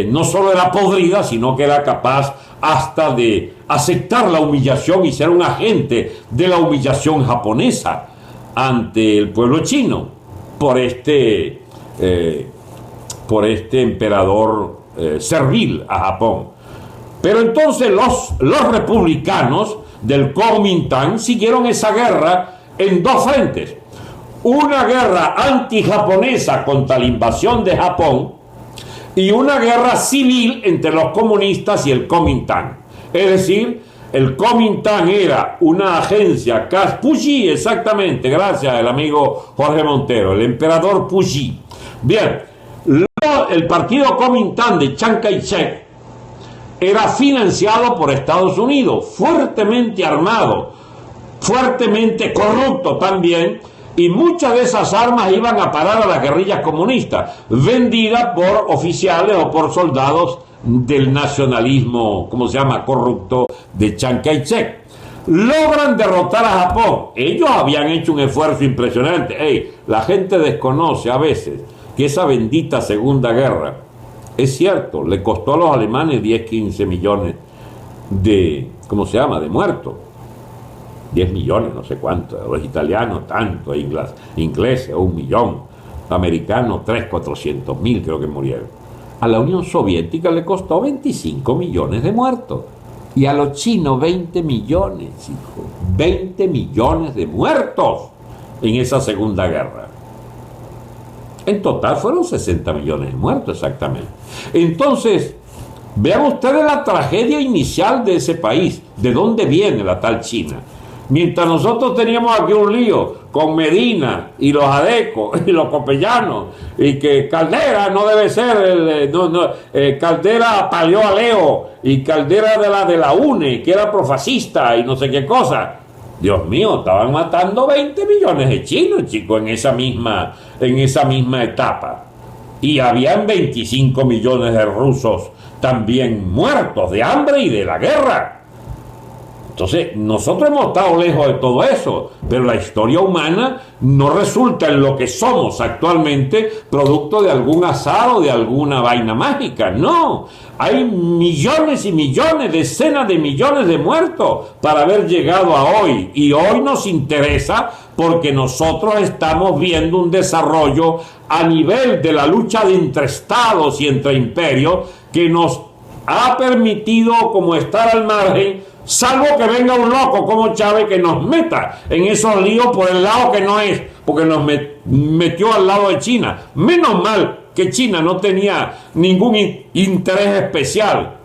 no solo era podrida, sino que era capaz hasta de aceptar la humillación y ser un agente de la humillación japonesa ante el pueblo chino por este emperador servil a Japón. Pero entonces los republicanos del Kuomintang siguieron esa guerra en 2 frentes. Una guerra antijaponesa contra la invasión de Japón y una guerra civil entre los comunistas y el Kuomintang. Es decir, El Kuomintang era una agencia, Puyi, exactamente, gracias al amigo Jorge Montero, el emperador Puyi. Bien, el partido Kuomintang de Chiang Kai-shek era financiado por Estados Unidos, fuertemente armado, fuertemente corrupto también, y muchas de esas armas iban a parar a las guerrillas comunistas, vendidas por oficiales o por soldados del nacionalismo, ¿cómo se llama?, corrupto de Chiang Kai-shek. Logran derrotar a Japón. Ellos habían hecho un esfuerzo impresionante. La gente desconoce a veces que esa bendita Segunda Guerra, es cierto, le costó a los alemanes 10, 15 millones de, ¿cómo se llama?, de muertos. 10 millones, no sé cuánto, los italianos tanto, ingleses 1 millón, americanos 300.000, 400.000 creo que murieron. A la Unión Soviética le costó 25 millones de muertos. Y a los chinos 20 millones, chicos. 20 millones de muertos en esa Segunda Guerra. En total fueron 60 millones de muertos exactamente. Entonces, vean ustedes la tragedia inicial de ese país. ¿De dónde viene la tal China? Mientras nosotros teníamos aquí un lío con Medina y los adecos y los copellanos, y que Caldera no debe ser, Caldera palió a Leo, y Caldera de la UNE, que era profascista y no sé qué cosa. Dios mío, estaban matando 20 millones de chinos, chicos, en esa misma etapa. Y habían 25 millones de rusos también muertos de hambre y de la guerra. Entonces, nosotros hemos estado lejos de todo eso, pero la historia humana no resulta en lo que somos actualmente producto de algún azar o de alguna vaina mágica. No, hay millones y millones, decenas de millones de muertos para haber llegado a hoy. Y hoy nos interesa porque nosotros estamos viendo un desarrollo a nivel de la lucha de entre estados y entre imperios que nos ha permitido como estar al margen, salvo que venga un loco como Chávez que nos meta en esos líos por el lado que no es, porque nos metió al lado de China. Menos mal que China no tenía ningún interés especial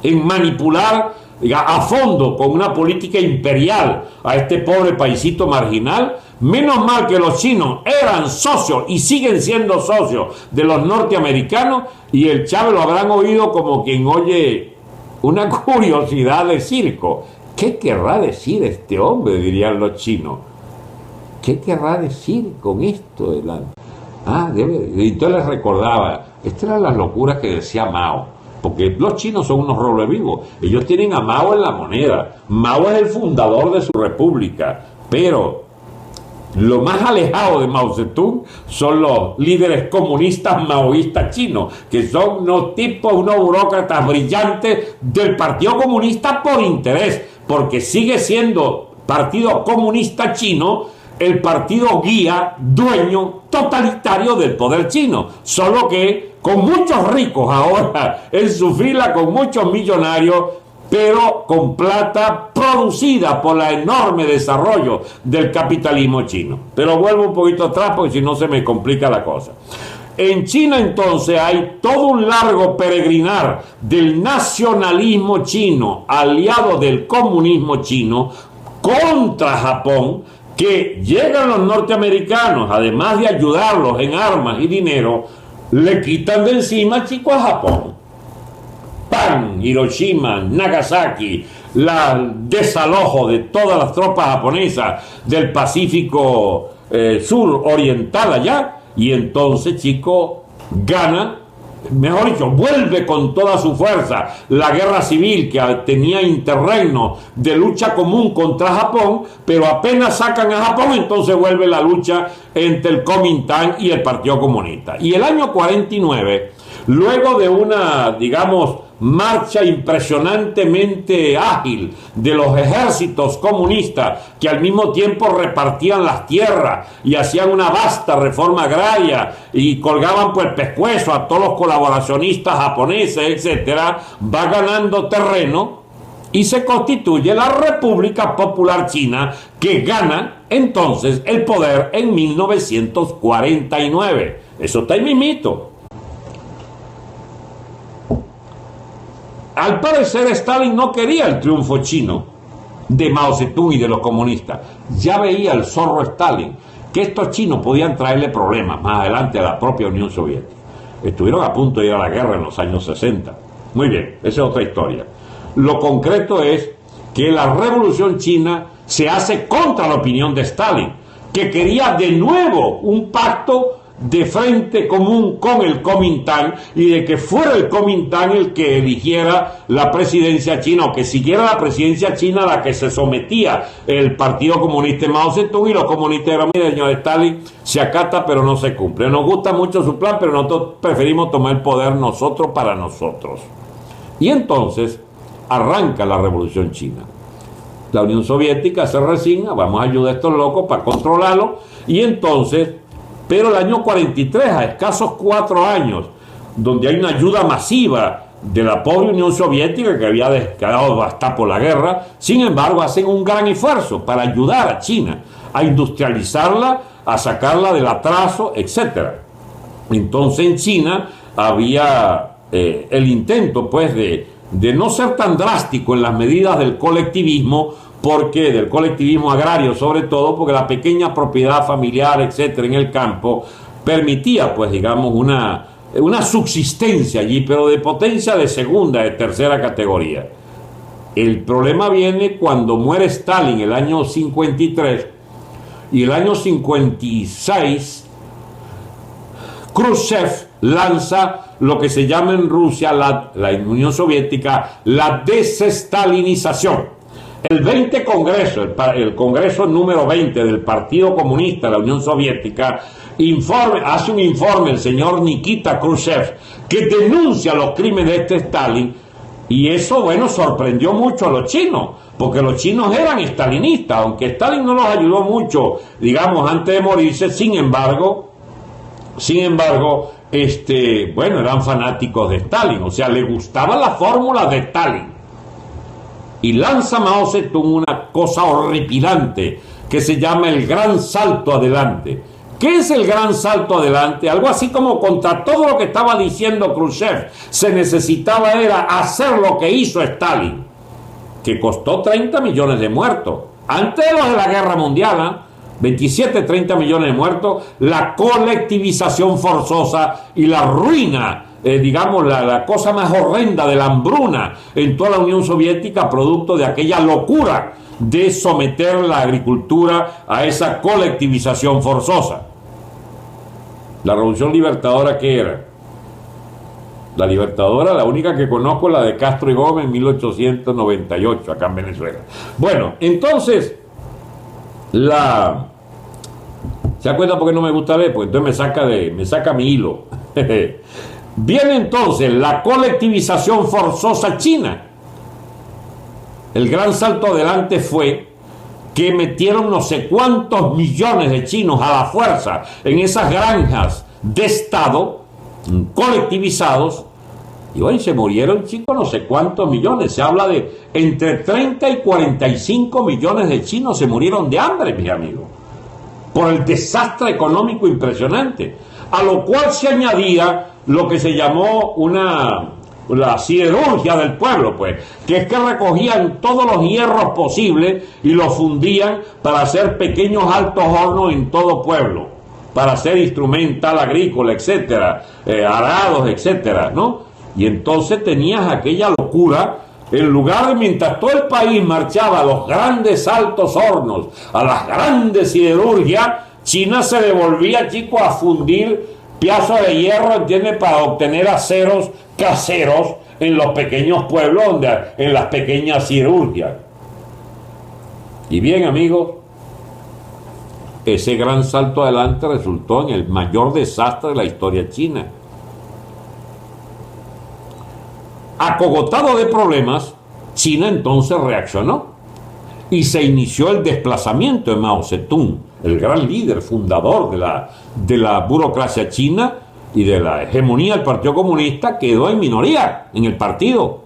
en manipular a fondo con una política imperial a este pobre paisito marginal. Menos mal que los chinos eran socios y siguen siendo socios de los norteamericanos, y el Chávez lo habrán oído como quien oye una curiosidad de circo. ¿Qué querrá decir este hombre?, dirían los chinos. ¿Qué querrá decir con esto? Entonces les recordaba, estas eran las locuras que decía Mao, porque los chinos son unos robles vivos. Ellos tienen a Mao en la moneda. Mao es el fundador de su república, pero lo más alejado de Mao Zedong son los líderes comunistas maoístas chinos, que son unos tipos, unos burócratas brillantes del Partido Comunista por interés, porque sigue siendo Partido Comunista Chino el partido guía, dueño, totalitario del poder chino, solo que con muchos ricos ahora en su fila, con muchos millonarios, pero con plata producida por el enorme desarrollo del capitalismo chino. Pero vuelvo un poquito atrás porque si no se me complica la cosa. En China entonces hay todo un largo peregrinar del nacionalismo chino, aliado del comunismo chino, contra Japón, que llegan los norteamericanos, además de ayudarlos en armas y dinero, le quitan de encima, chicos, a Japón. ¡Pam! Hiroshima, Nagasaki, el desalojo de todas las tropas japonesas del Pacífico sur oriental allá, y entonces, chicos, gana, mejor dicho, vuelve con toda su fuerza la guerra civil que tenía interregno de lucha común contra Japón, pero apenas sacan a Japón, entonces vuelve la lucha entre el Kuomintang y el Partido Comunista. Y el año 49, luego de una, digamos, marcha impresionantemente ágil de los ejércitos comunistas que al mismo tiempo repartían las tierras y hacían una vasta reforma agraria y colgaban por el pescuezo a todos los colaboracionistas japoneses, etcétera, va ganando terreno y se constituye la República Popular China, que gana entonces el poder en 1949. Eso está ahí mismito. Al parecer Stalin no quería el triunfo chino de Mao Zedong y de los comunistas. Ya veía el zorro Stalin que estos chinos podían traerle problemas más adelante a la propia Unión Soviética. Estuvieron a punto de ir a la guerra en los años 60. Muy bien, esa es otra historia. Lo concreto es que la revolución china se hace contra la opinión de Stalin, que quería de nuevo un pacto de frente común con el Kuomintang y de que fuera el Kuomintang el que eligiera la presidencia china, o que siguiera la presidencia china a la que se sometía el Partido Comunista de Mao Zedong, y los comunistas eran: mire, señor Stalin, se acata pero no se cumple. Nos gusta mucho su plan, pero nosotros preferimos tomar el poder nosotros para nosotros. Y entonces arranca la revolución china. La Unión Soviética se resigna: vamos a ayudar a estos locos para controlarlo. Y entonces, pero el año 43, a escasos 4 años, donde hay una ayuda masiva de la pobre Unión Soviética, que había quedado devastada por la guerra, sin embargo hacen un gran esfuerzo para ayudar a China a industrializarla, a sacarla del atraso, etc. Entonces en China había el intento pues de no ser tan drástico en las medidas del colectivismo, porque del colectivismo agrario sobre todo, porque la pequeña propiedad familiar, etcétera, en el campo permitía pues digamos una subsistencia allí, pero de potencia de segunda, de tercera categoría. El problema viene cuando muere Stalin el año 53, y el año 56 Khrushchev lanza lo que se llama en Rusia, la Unión Soviética, la desestalinización. El 20 Congreso, el Congreso número 20 del Partido Comunista de la Unión Soviética, hace un informe el señor Nikita Khrushchev, que denuncia los crímenes de este Stalin, y eso, bueno, sorprendió mucho a los chinos, porque los chinos eran stalinistas, aunque Stalin no los ayudó mucho, digamos, antes de morirse. Sin embargo, bueno, eran fanáticos de Stalin, o sea, les gustaba la fórmula de Stalin. Y lanza Mao Zedong una cosa horripilante que se llama el gran salto adelante. ¿Qué es el gran salto adelante? Algo así como contra todo lo que estaba diciendo Khrushchev. Se necesitaba era hacer lo que hizo Stalin, que costó 30 millones de muertos. Antes de los de la guerra mundial, 27, 30 millones de muertos, la colectivización forzosa y la ruina, digamos, la cosa más horrenda de la hambruna en toda la Unión Soviética, producto de aquella locura de someter la agricultura a esa colectivización forzosa. La Revolución Libertadora, ¿qué era? La Libertadora, la única que conozco, es la de Castro y Gómez en 1898, acá en Venezuela. Bueno, entonces, ¿se acuerdan por qué no me gusta leer? Porque entonces me saca mi hilo. Viene entonces la colectivización forzosa china. El gran salto adelante fue que metieron no sé cuántos millones de chinos a la fuerza en esas granjas de Estado colectivizados, y hoy se murieron, chicos, no sé cuántos millones. Se habla de entre 30 y 45 millones de chinos se murieron de hambre, mis amigos, por el desastre económico impresionante, a lo cual se añadía lo que se llamó la siderurgia del pueblo, pues, que es que recogían todos los hierros posibles y los fundían para hacer pequeños altos hornos en todo pueblo, para hacer instrumental agrícola, etcétera, arados, etcétera, ¿no? Y entonces tenías aquella locura. En lugar de, mientras todo el país marchaba a los grandes altos hornos, a las grandes siderurgias, China se devolvía, chicos, a fundir pedazos de hierro, ¿entiendes?, para obtener aceros caseros en los pequeños pueblos, en las pequeñas siderurgias. Y bien, amigos, ese gran salto adelante resultó en el mayor desastre de la historia china. Acogotado de problemas, China entonces reaccionó y se inició el desplazamiento de Mao Zedong, el gran líder fundador de la burocracia china y de la hegemonía del Partido Comunista. Quedó en minoría en el partido.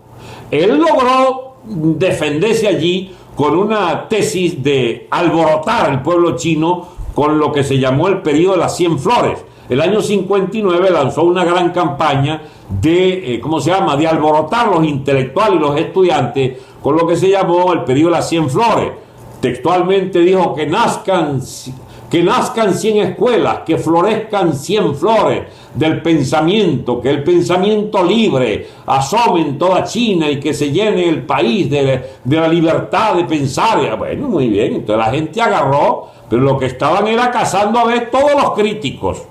Él logró defenderse allí con una tesis de alborotar al pueblo chino con lo que se llamó el periodo de las 100 flores, el año 59 lanzó una gran campaña de, de alborotar los intelectuales y los estudiantes con lo que se llamó el periodo de las 100 flores. Textualmente dijo que nazcan 100 escuelas, que florezcan 100 flores del pensamiento, que el pensamiento libre asome en toda China y que se llene el país de la libertad de pensar. Bueno, muy bien, entonces la gente agarró, pero lo que estaban era cazando a ver todos los críticos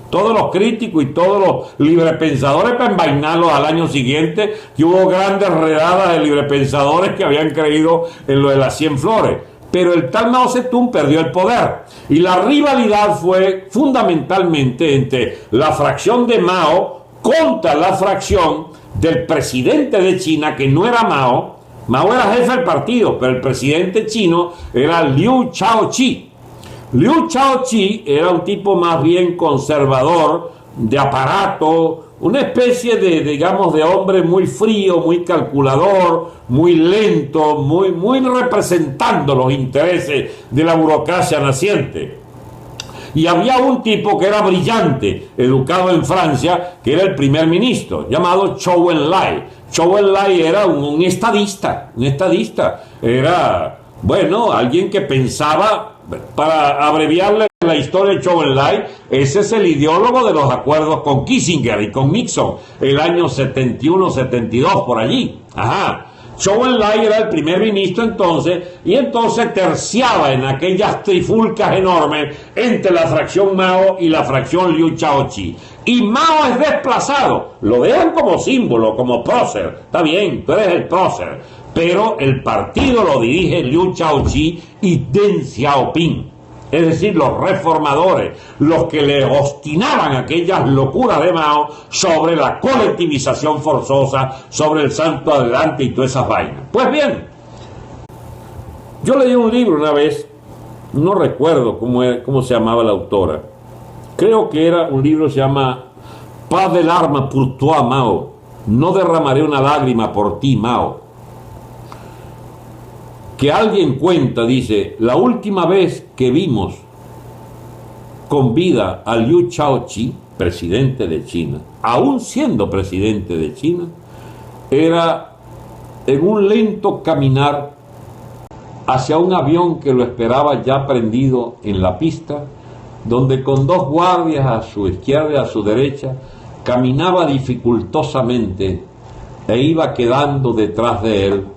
y todos los librepensadores para envainarlos al año siguiente, que hubo grandes redadas de librepensadores que habían creído en lo de las 100 flores. Pero el tal Mao Zedong perdió el poder y la rivalidad fue fundamentalmente entre la fracción de Mao contra la fracción del presidente de China, que no era Mao. Mao era jefe del partido, pero el presidente chino era Liu Shaoqi. Liu Shaoqi era un tipo más bien conservador, de aparato, una especie de hombre muy frío, muy calculador, muy lento, muy representando los intereses de la burocracia naciente. Y había un tipo que era brillante, educado en Francia, que era el primer ministro, llamado Zhou Enlai. Zhou Enlai era un estadista, era, alguien que pensaba, para abreviarle la historia de Zhou Enlai, ese es el ideólogo de los acuerdos con Kissinger y con Nixon, el año 71-72, por allí. Zhou Enlai era el primer ministro entonces, y entonces terciaba en aquellas trifulcas enormes entre la fracción Mao y la fracción Liu Shaoqi. Y Mao es desplazado, lo dejan como símbolo, como prócer, está bien, tú eres el prócer, pero el partido lo dirige Liu Shaoqi y Deng Xiaoping, es decir, los reformadores, los que le obstinaban aquellas locuras de Mao sobre la colectivización forzosa, sobre el santo adelante y todas esas vainas. Pues bien, yo leí un libro una vez, no recuerdo cómo se llamaba la autora, creo que era un libro que se llama Pas de larmes pour toi, Mao, no derramaré una lágrima por ti, Mao. Que alguien cuenta, dice, la última vez que vimos con vida a Liu Shaoqi, presidente de China, aún siendo presidente de China, era en un lento caminar hacia un avión que lo esperaba ya prendido en la pista, donde con 2 guardias a su izquierda y a su derecha, caminaba dificultosamente e iba quedando detrás de él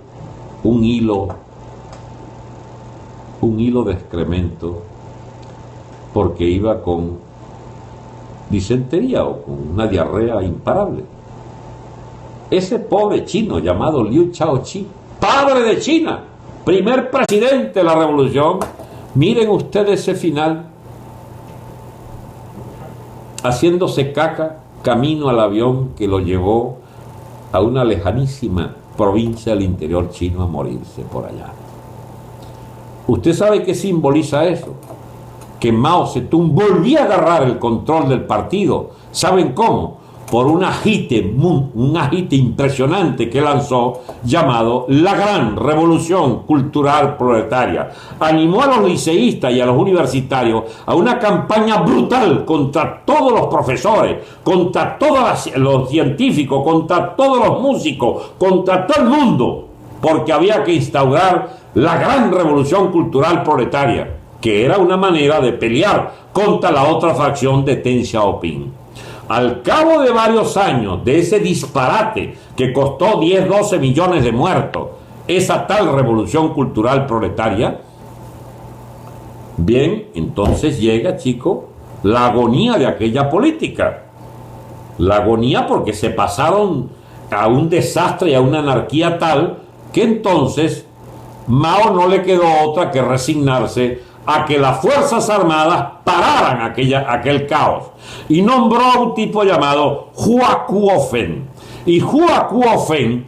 un hilo de excremento, porque iba con disentería o con una diarrea imparable. Ese pobre chino llamado Liu Shaoqi, padre de China, primer presidente de la revolución, miren ustedes ese final, haciéndose caca camino al avión que lo llevó a una lejanísima provincia del interior chino a morirse por allá. ¿Usted sabe qué simboliza eso? Que Mao Zedong volvía a agarrar el control del partido. ¿Saben cómo? Por un agite impresionante que lanzó llamado la Gran Revolución Cultural Proletaria. Animó a los liceístas y a los universitarios a una campaña brutal contra todos los profesores, contra todos los científicos, contra todos los músicos, contra todo el mundo, porque había que instaurar la Gran Revolución Cultural Proletaria, que era una manera de pelear contra la otra facción de Deng Xiaoping. Al cabo de varios años de ese disparate que costó 10-12 millones de muertos, esa tal revolución cultural proletaria, bien, entonces llega, chico, la agonía de aquella política. La agonía porque se pasaron a un desastre y a una anarquía tal que entonces Mao no le quedó otra que resignarse a que las Fuerzas Armadas pararan aquel caos, y nombró a un tipo llamado Hua Kuo-fen. Y Hua Kuo-fen,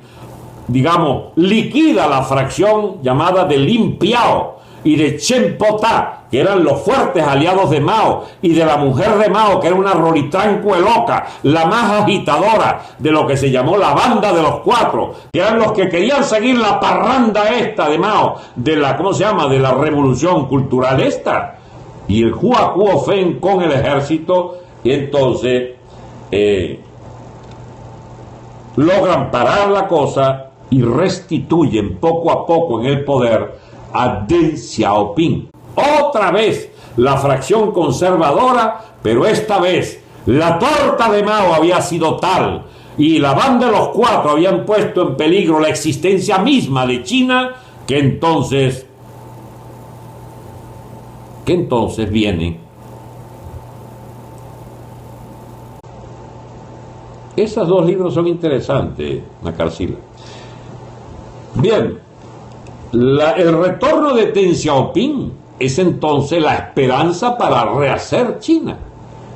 liquida la fracción llamada de Lin Piao y de Chen Po-ta, que eran los fuertes aliados de Mao, y de la mujer de Mao, que era una rolitranque loca, la más agitadora de lo que se llamó la banda de los 4, que eran los que querían seguir la parranda esta de Mao, de la de la revolución cultural esta. Y el Hua Kuo-fen con el ejército Y entonces logran parar la cosa y restituyen poco a poco en el poder a Deng Xiaoping. Otra vez la fracción conservadora, pero esta vez la torta de Mao había sido tal y la banda de los cuatro habían puesto en peligro la existencia misma de China, que entonces viene esos dos libros. Son interesantes, Nacarcila. Bien, el retorno de Deng Xiaoping es entonces la esperanza para rehacer China.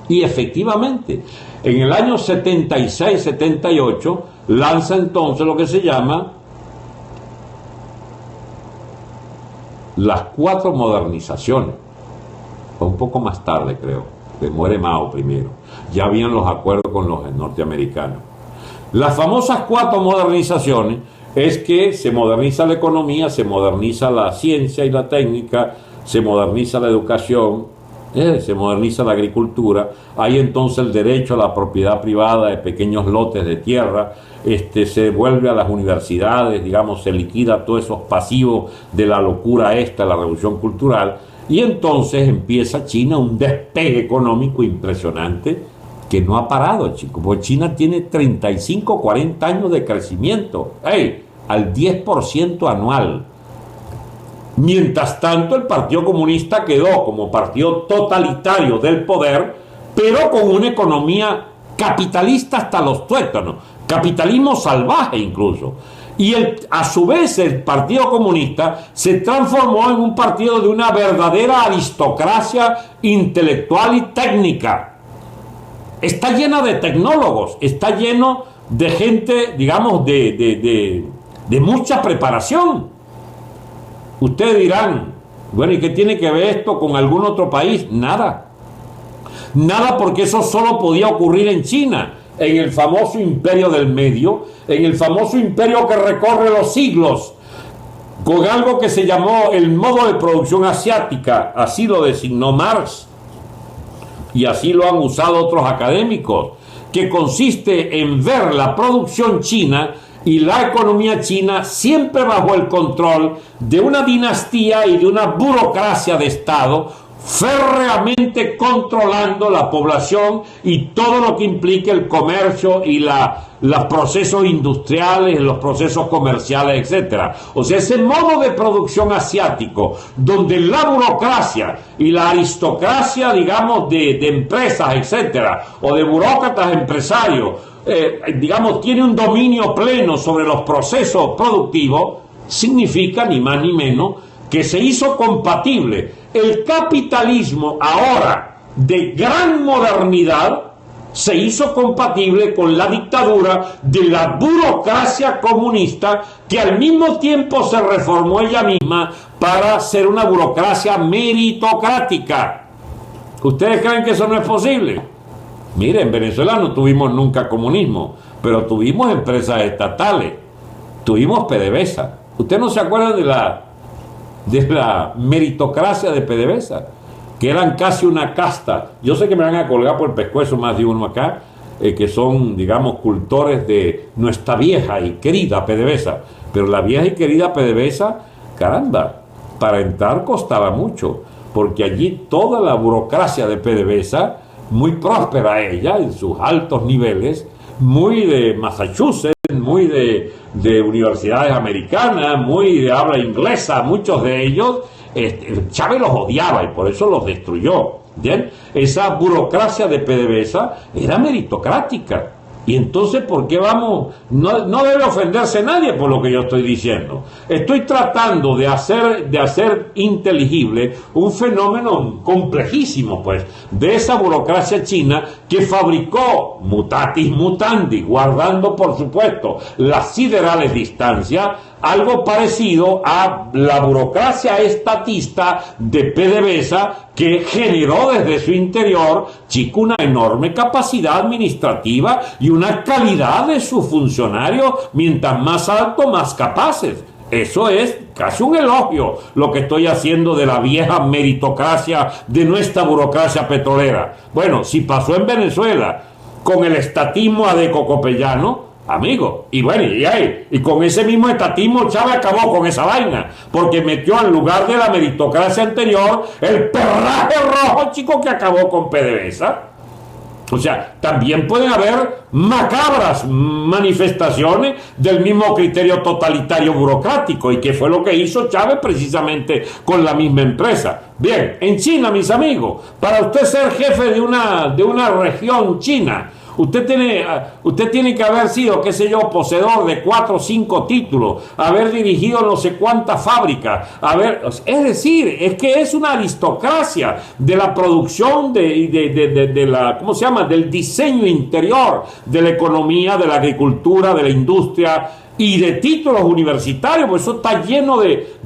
Y efectivamente, en el año 76-78 lanza entonces lo que se llama las 4 modernizaciones. Fue un poco más tarde, creo, que muere Mao primero. Ya habían los acuerdos con los norteamericanos. Las famosas 4 modernizaciones es que se moderniza la economía, se moderniza la ciencia y la técnica, se moderniza la educación, se moderniza la agricultura. Hay entonces el derecho a la propiedad privada de pequeños lotes de tierra, se vuelve a las universidades, digamos, se liquida todos esos pasivos de la locura la revolución cultural, y entonces empieza China un despegue económico impresionante que no ha parado, chicos, porque China tiene 35, 40 años de crecimiento, al 10% anual. Mientras tanto, el Partido Comunista quedó como partido totalitario del poder, pero con una economía capitalista hasta los tuétanos, capitalismo salvaje incluso. Y a su vez el Partido Comunista se transformó en un partido de una verdadera aristocracia intelectual y técnica. Está llena de tecnólogos, está lleno de gente, digamos, de mucha preparación. Ustedes dirán, bueno, ¿y qué tiene que ver esto con algún otro país? Nada. Nada, porque eso solo podía ocurrir en China, en el famoso imperio del medio, en el famoso imperio que recorre los siglos, con algo que se llamó el modo de producción asiática. Así lo designó Marx, y así lo han usado otros académicos, que consiste en ver la producción china y la economía china siempre bajo el control de una dinastía y de una burocracia de Estado, férreamente controlando la población y todo lo que implique el comercio y los procesos industriales, los procesos comerciales, etc. O sea, ese modo de producción asiático, donde la burocracia y la aristocracia, digamos, de empresas, etc., o de burócratas empresarios, digamos, tiene un dominio pleno sobre los procesos productivos, significa ni más ni menos que se hizo compatible el capitalismo ahora de gran modernidad, se hizo compatible con la dictadura de la burocracia comunista, que al mismo tiempo se reformó ella misma para ser una burocracia meritocrática. ¿Ustedes creen que eso no es posible? Mire, en Venezuela no tuvimos nunca comunismo, pero tuvimos empresas estatales, tuvimos PDVSA. ¿Ustedes no se acuerdan de la meritocracia de PDVSA? Que eran casi una casta. Yo sé que me van a colgar por el pescuezo más de uno acá, que son, digamos, cultores de nuestra vieja y querida PDVSA. Pero la vieja y querida PDVSA, caramba, para entrar costaba mucho, porque allí toda la burocracia de PDVSA, muy próspera ella en sus altos niveles, muy de Massachusetts, muy de universidades americanas, muy de habla inglesa, muchos de ellos, Chávez los odiaba y por eso los destruyó. ¿Bien? Esa burocracia de PDVSA era meritocrática. Y entonces, ¿por qué vamos? No debe ofenderse nadie por lo que yo estoy diciendo. Estoy tratando de hacer inteligible un fenómeno complejísimo, pues, de esa burocracia china que fabricó, mutatis mutandis, guardando, por supuesto, las siderales distancias, algo parecido a la burocracia estatista de PDVSA, que generó desde su interior, chico, una enorme capacidad administrativa y una calidad de sus funcionarios, mientras más alto, más capaces. Eso es casi un elogio lo que estoy haciendo de la vieja meritocracia de nuestra burocracia petrolera. Bueno, si pasó en Venezuela con el estatismo adecocopellano, amigo, y bueno, y con ese mismo estatismo Chávez acabó con esa vaina, porque metió en lugar de la meritocracia anterior el perraje rojo, chico, que acabó con PDVSA. O sea, también pueden haber macabras manifestaciones del mismo criterio totalitario burocrático, y que fue lo que hizo Chávez precisamente con la misma empresa. Bien, en China, mis amigos, para usted ser jefe de una región china, usted tiene que haber sido, qué sé yo, poseedor de 4 o 5 títulos, haber dirigido no sé cuántas fábricas, es decir, es que es una aristocracia de la producción de la, ¿cómo se llama?, del diseño interior de la economía, de la agricultura, de la industria y de títulos universitarios, pues eso está lleno de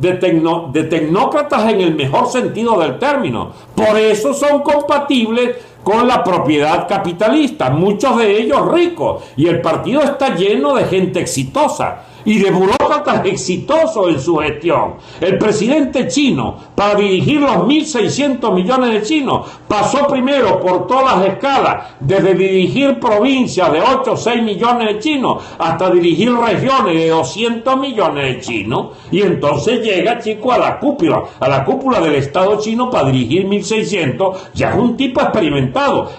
tecnócratas en el mejor sentido del término. Por eso son compatibles con la propiedad capitalista, muchos de ellos ricos, y el partido está lleno de gente exitosa y de burócratas exitosos en su gestión. El presidente chino, para dirigir los 1.600 millones de chinos, pasó primero por todas las escalas, desde dirigir provincias de 8 o 6 millones de chinos hasta dirigir regiones de 200 millones de chinos, y entonces llega, chico, a la cúpula del Estado chino para dirigir 1.600, ya es un tipo experimentado.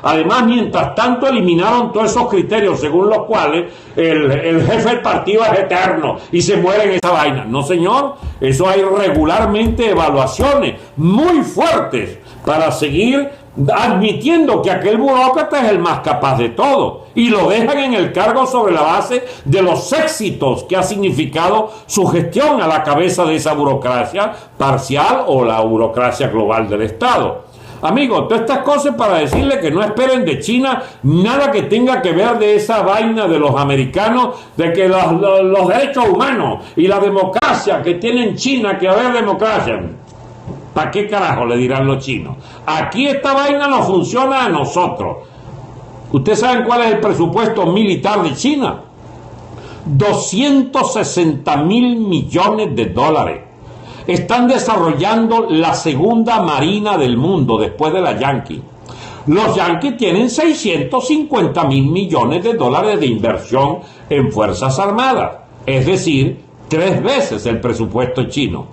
Además, mientras tanto, eliminaron todos esos criterios según los cuales el jefe del partido es eterno y se muere en esa vaina. No, señor, eso hay regularmente evaluaciones muy fuertes para seguir admitiendo que aquel burócrata es el más capaz de todo, y lo dejan en el cargo sobre la base de los éxitos que ha significado su gestión a la cabeza de esa burocracia parcial o la burocracia global del Estado. Amigos, todas estas cosas para decirle que no esperen de China nada que tenga que ver de esa vaina de los americanos, de que los derechos humanos y la democracia que tienen China, que haber democracia. ¿Para qué carajo le dirán los chinos? Aquí esta vaina no funciona a nosotros. ¿Ustedes saben cuál es el presupuesto militar de China? 260.000 millones de dólares. Están desarrollando la segunda marina del mundo después de la Yankee. Los Yankees tienen 650.000 millones de dólares de inversión en Fuerzas Armadas, es decir, 3 veces el presupuesto chino.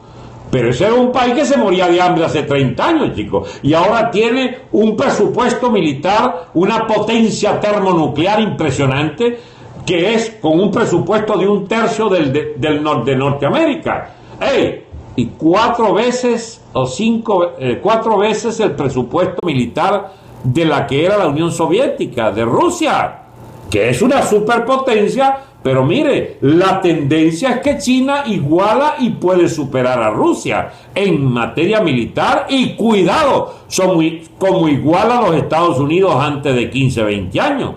Pero ese era un país que se moría de hambre hace 30 años, chicos, y ahora tiene un presupuesto militar, una potencia termonuclear impresionante, que es con un presupuesto de 1/3 de Norteamérica. ¡Ey! Y 4 veces el presupuesto militar de la que era la Unión Soviética, de Rusia, que es una superpotencia. Pero mire, la tendencia es que China iguala y puede superar a Rusia en materia militar, y cuidado, como iguala a los Estados Unidos antes de 15, 20 años.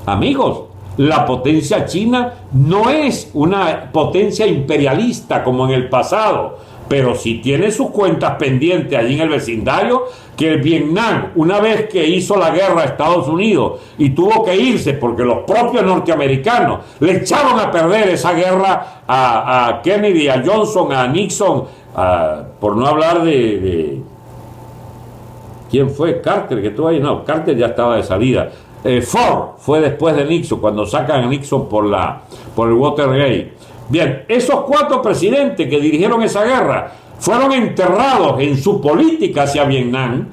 Amigos, la potencia china no es una potencia imperialista como en el pasado, pero sí tiene sus cuentas pendientes allí en el vecindario, que el Vietnam, una vez que hizo la guerra a Estados Unidos y tuvo que irse porque los propios norteamericanos le echaron a perder esa guerra a Kennedy, a Johnson, a Nixon, por no hablar de ¿quién fue? Carter, que estuvo ahí. No, Carter ya estaba de salida. Ford fue después de Nixon, cuando sacan a Nixon por el Watergate. Bien, esos 4 presidentes que dirigieron esa guerra fueron enterrados en su política hacia Vietnam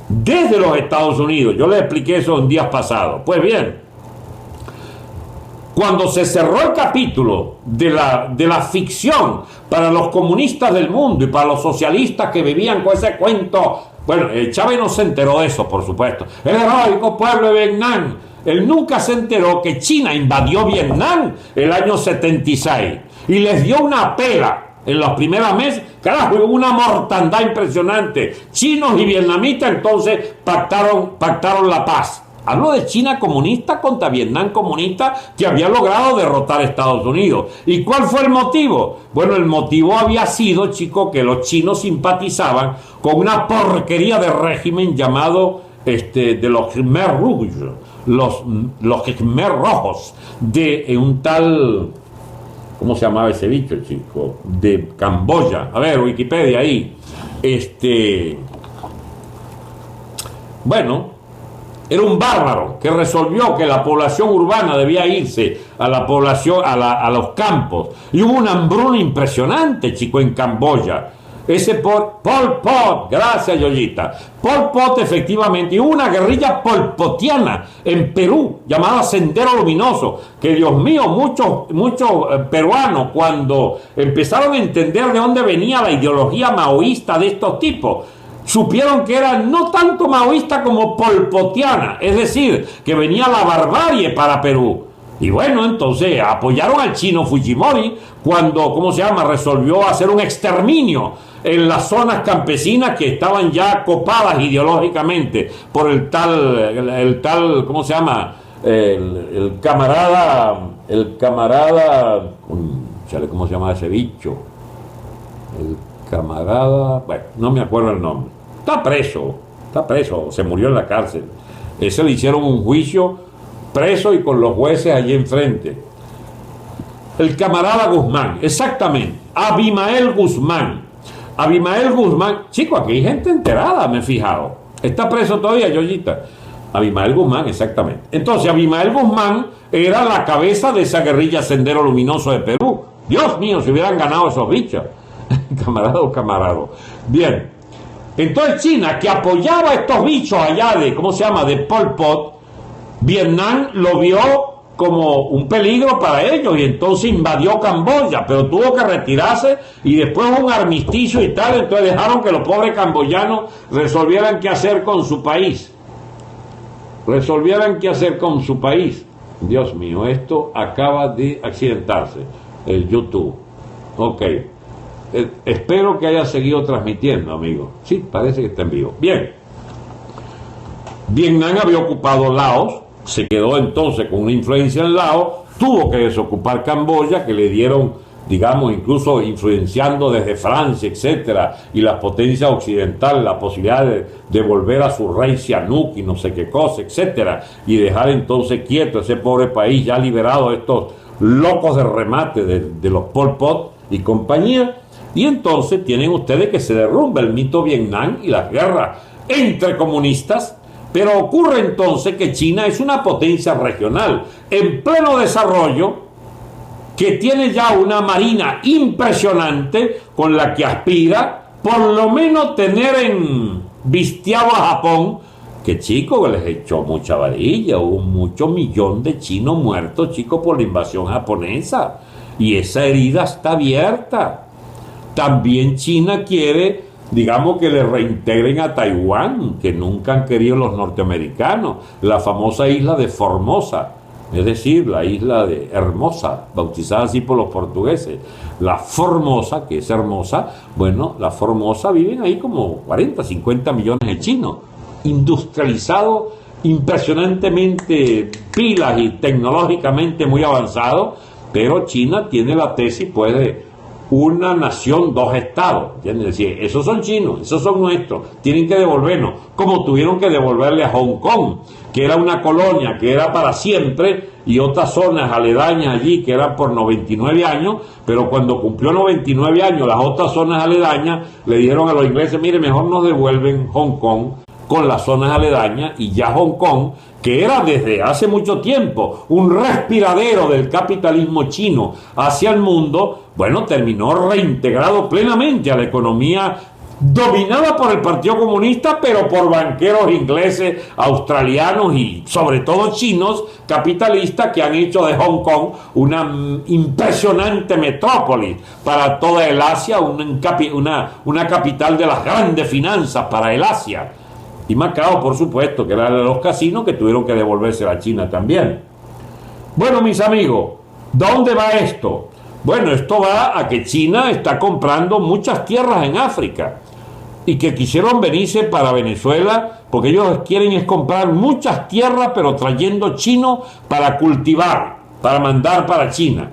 desde los Estados Unidos. Yo les expliqué eso en días pasados. Pues bien, cuando se cerró el capítulo de la ficción para los comunistas del mundo y para los socialistas que vivían con ese cuento, bueno, Chávez no se enteró de eso, por supuesto. El heroico pueblo de Vietnam. Él nunca se enteró que China invadió Vietnam el año 76 y les dio una pela en los primeros meses. Carajo, hubo una mortandad impresionante. Chinos y vietnamitas entonces pactaron la paz. Hablo de China comunista contra Vietnam comunista, que había logrado derrotar a Estados Unidos. ¿Y cuál fue el motivo? Bueno, el motivo había sido, chicos, que los chinos simpatizaban con una porquería de régimen llamado de los Khmer Rouge, los Khmer rojos, de un tal, ¿cómo se llamaba ese bicho, chico? De Camboya. A ver, Wikipedia ahí. Bueno, era un bárbaro que resolvió que la población urbana debía irse a la población, a los campos. Y hubo una hambruna impresionante, chico, en Camboya. Ese Pol Pot, gracias Yoyita. Pol Pot efectivamente, y hubo una guerrilla polpotiana en Perú llamada Sendero Luminoso, que Dios mío, muchos peruanos cuando empezaron a entender de dónde venía la ideología maoísta de estos tipos, supieron que era no tanto maoísta como polpotiana, es decir, que venía la barbarie para Perú. Y bueno, entonces apoyaron al chino Fujimori cuando, ¿cómo se llama?, resolvió hacer un exterminio en las zonas campesinas que estaban ya copadas ideológicamente por el tal, ¿cómo se llama?, el camarada, ¿cómo se llama ese bicho? El camarada, bueno, no me acuerdo el nombre. Está preso, se murió en la cárcel. Ese le hicieron un juicio preso y con los jueces allí enfrente. El camarada Guzmán, exactamente, Abimael Guzmán, chico, aquí hay gente enterada, me he fijado. Está preso todavía, Yoyita. Abimael Guzmán, exactamente. Entonces, Abimael Guzmán era la cabeza de esa guerrilla Sendero Luminoso de Perú. Dios mío, si hubieran ganado esos bichos. Camarado. Bien. Entonces China, que apoyaba a estos bichos allá de, ¿cómo se llama?, de Pol Pot, Vietnam lo vio como un peligro para ellos y entonces invadió Camboya, pero tuvo que retirarse y después un armisticio y tal, entonces dejaron que los pobres camboyanos resolvieran qué hacer con su país. Dios mío, esto acaba de accidentarse, el YouTube. Ok. Espero que haya seguido transmitiendo, amigo. Sí, parece que está en vivo. Bien. Vietnam había ocupado Laos, se quedó entonces con una influencia en Laos, tuvo que desocupar Camboya, que le dieron, digamos, incluso influenciando desde Francia, etcétera, y las potencias occidentales, la posibilidad de volver a su rey Sihanouk y no sé qué cosa, etcétera, y dejar entonces quieto ese pobre país ya liberado de estos locos de remate de los Pol Pot y compañía. Y entonces tienen ustedes que se derrumba el mito Vietnam y las guerras entre comunistas, pero ocurre entonces que China es una potencia regional en pleno desarrollo que tiene ya una marina impresionante con la que aspira por lo menos tener vistiado a Japón, que chico, les echó mucha varilla, hubo mucho millón de chinos muertos, chicos, por la invasión japonesa, y esa herida está abierta. También China quiere, digamos, que le reintegren a Taiwán, que nunca han querido los norteamericanos, la famosa isla de Formosa, es decir, la isla de Hermosa, bautizada así por los portugueses. La Formosa, que es hermosa, bueno, la Formosa viven ahí como 40, 50 millones de chinos, industrializados, impresionantemente pilas y tecnológicamente muy avanzados, pero China tiene la tesis, pues, de una nación, dos estados, ¿entiendes? Es decir, esos son chinos, esos son nuestros, tienen que devolvernos, como tuvieron que devolverle a Hong Kong, que era una colonia que era para siempre, y otras zonas aledañas allí que eran por 99 años, pero cuando cumplió 99 años las otras zonas aledañas le dijeron a los ingleses, mire, mejor nos devuelven Hong Kong con las zonas aledañas, y ya Hong Kong, que era desde hace mucho tiempo un respiradero del capitalismo chino hacia el mundo, bueno, terminó reintegrado plenamente a la economía dominada por el Partido Comunista, pero por banqueros ingleses, australianos y sobre todo chinos capitalistas, que han hecho de Hong Kong una impresionante metrópolis para toda el Asia, una capital de las grandes finanzas para el Asia. Y Macao, por supuesto, que era de los casinos, que tuvieron que devolverse a China también. Bueno, mis amigos, ¿dónde va esto? Bueno, esto va a que China está comprando muchas tierras en África y que quisieron venirse para Venezuela porque ellos quieren es comprar muchas tierras, pero trayendo chino para cultivar, para mandar para China.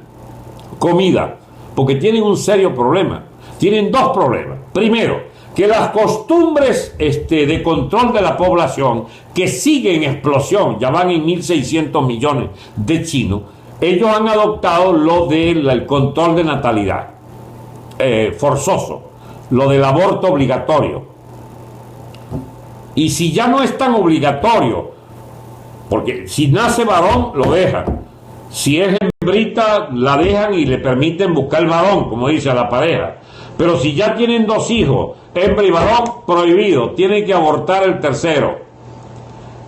Comida, porque tienen un serio problema. Tienen dos problemas. Primero, que las costumbres de control de la población, que siguen en explosión, ya van en 1.600 millones de chinos, ellos han adoptado lo del control de natalidad forzoso, lo del aborto obligatorio. Y si ya no es tan obligatorio, porque si nace varón, lo dejan. Si es hembrita, la dejan y le permiten buscar el varón, como dice a la pareja. Pero si ya tienen 2 hijos, hembra y varón, prohibido, tienen que abortar el tercero.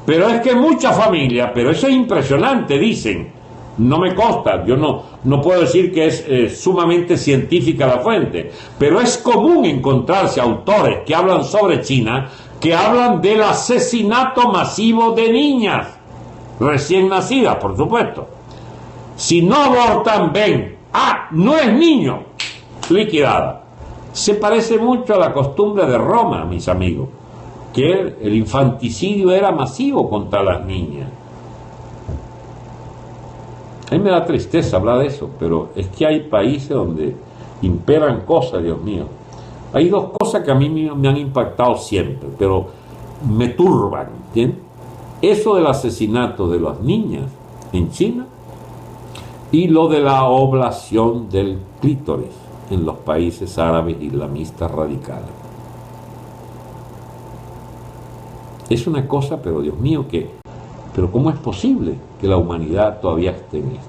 Pero es que muchas familias, pero eso es impresionante, dicen, no me consta, yo no puedo decir que es sumamente científica la fuente, pero es común encontrarse autores que hablan sobre China, que hablan del asesinato masivo de niñas, recién nacidas, por supuesto. Si no abortan, ven, no es niño, liquidada. Se parece mucho a la costumbre de Roma, mis amigos, que el infanticidio era masivo contra las niñas. A mí me da tristeza hablar de eso, pero es que hay países donde imperan cosas, Dios mío. Hay 2 cosas que a mí me han impactado siempre, pero me turban, ¿entiendes? Eso del asesinato de las niñas en China y lo de la oblación del clítoris en los países árabes islamistas radicales. Es una cosa, pero Dios mío, pero ¿cómo es posible que la humanidad todavía esté en esto?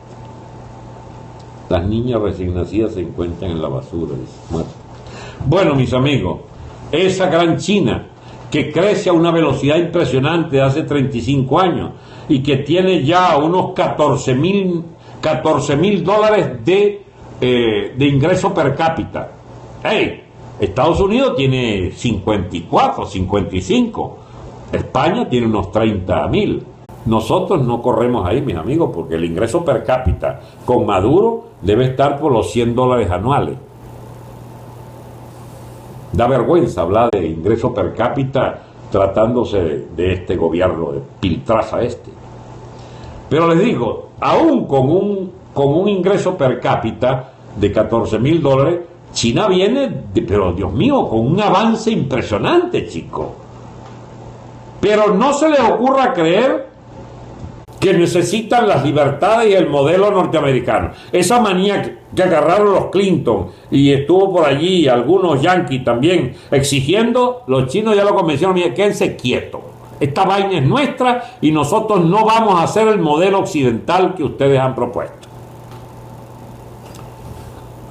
Las niñas recién nacidas se encuentran en la basura, muertas. Bueno, mis amigos, esa gran China que crece a una velocidad impresionante de hace 35 años y que tiene ya unos 14 mil dólares de ingreso per cápita. Estados Unidos tiene 54, 55. España tiene unos 30.000. Nosotros no corremos ahí, mis amigos, porque el ingreso per cápita con Maduro debe estar por los 100 dólares anuales. Da vergüenza hablar de ingreso per cápita tratándose de este gobierno de piltrafa este. Pero les digo, aún con un ingreso per cápita de 14 mil dólares, China viene, pero Dios mío, con un avance impresionante, chicos. Pero no se les ocurra creer que necesitan las libertades y el modelo norteamericano. Esa manía que agarraron los Clinton y estuvo por allí algunos yanquis también exigiendo, los chinos ya lo convencieron, mire, quédense quietos. Esta vaina es nuestra y nosotros no vamos a hacer el modelo occidental que ustedes han propuesto.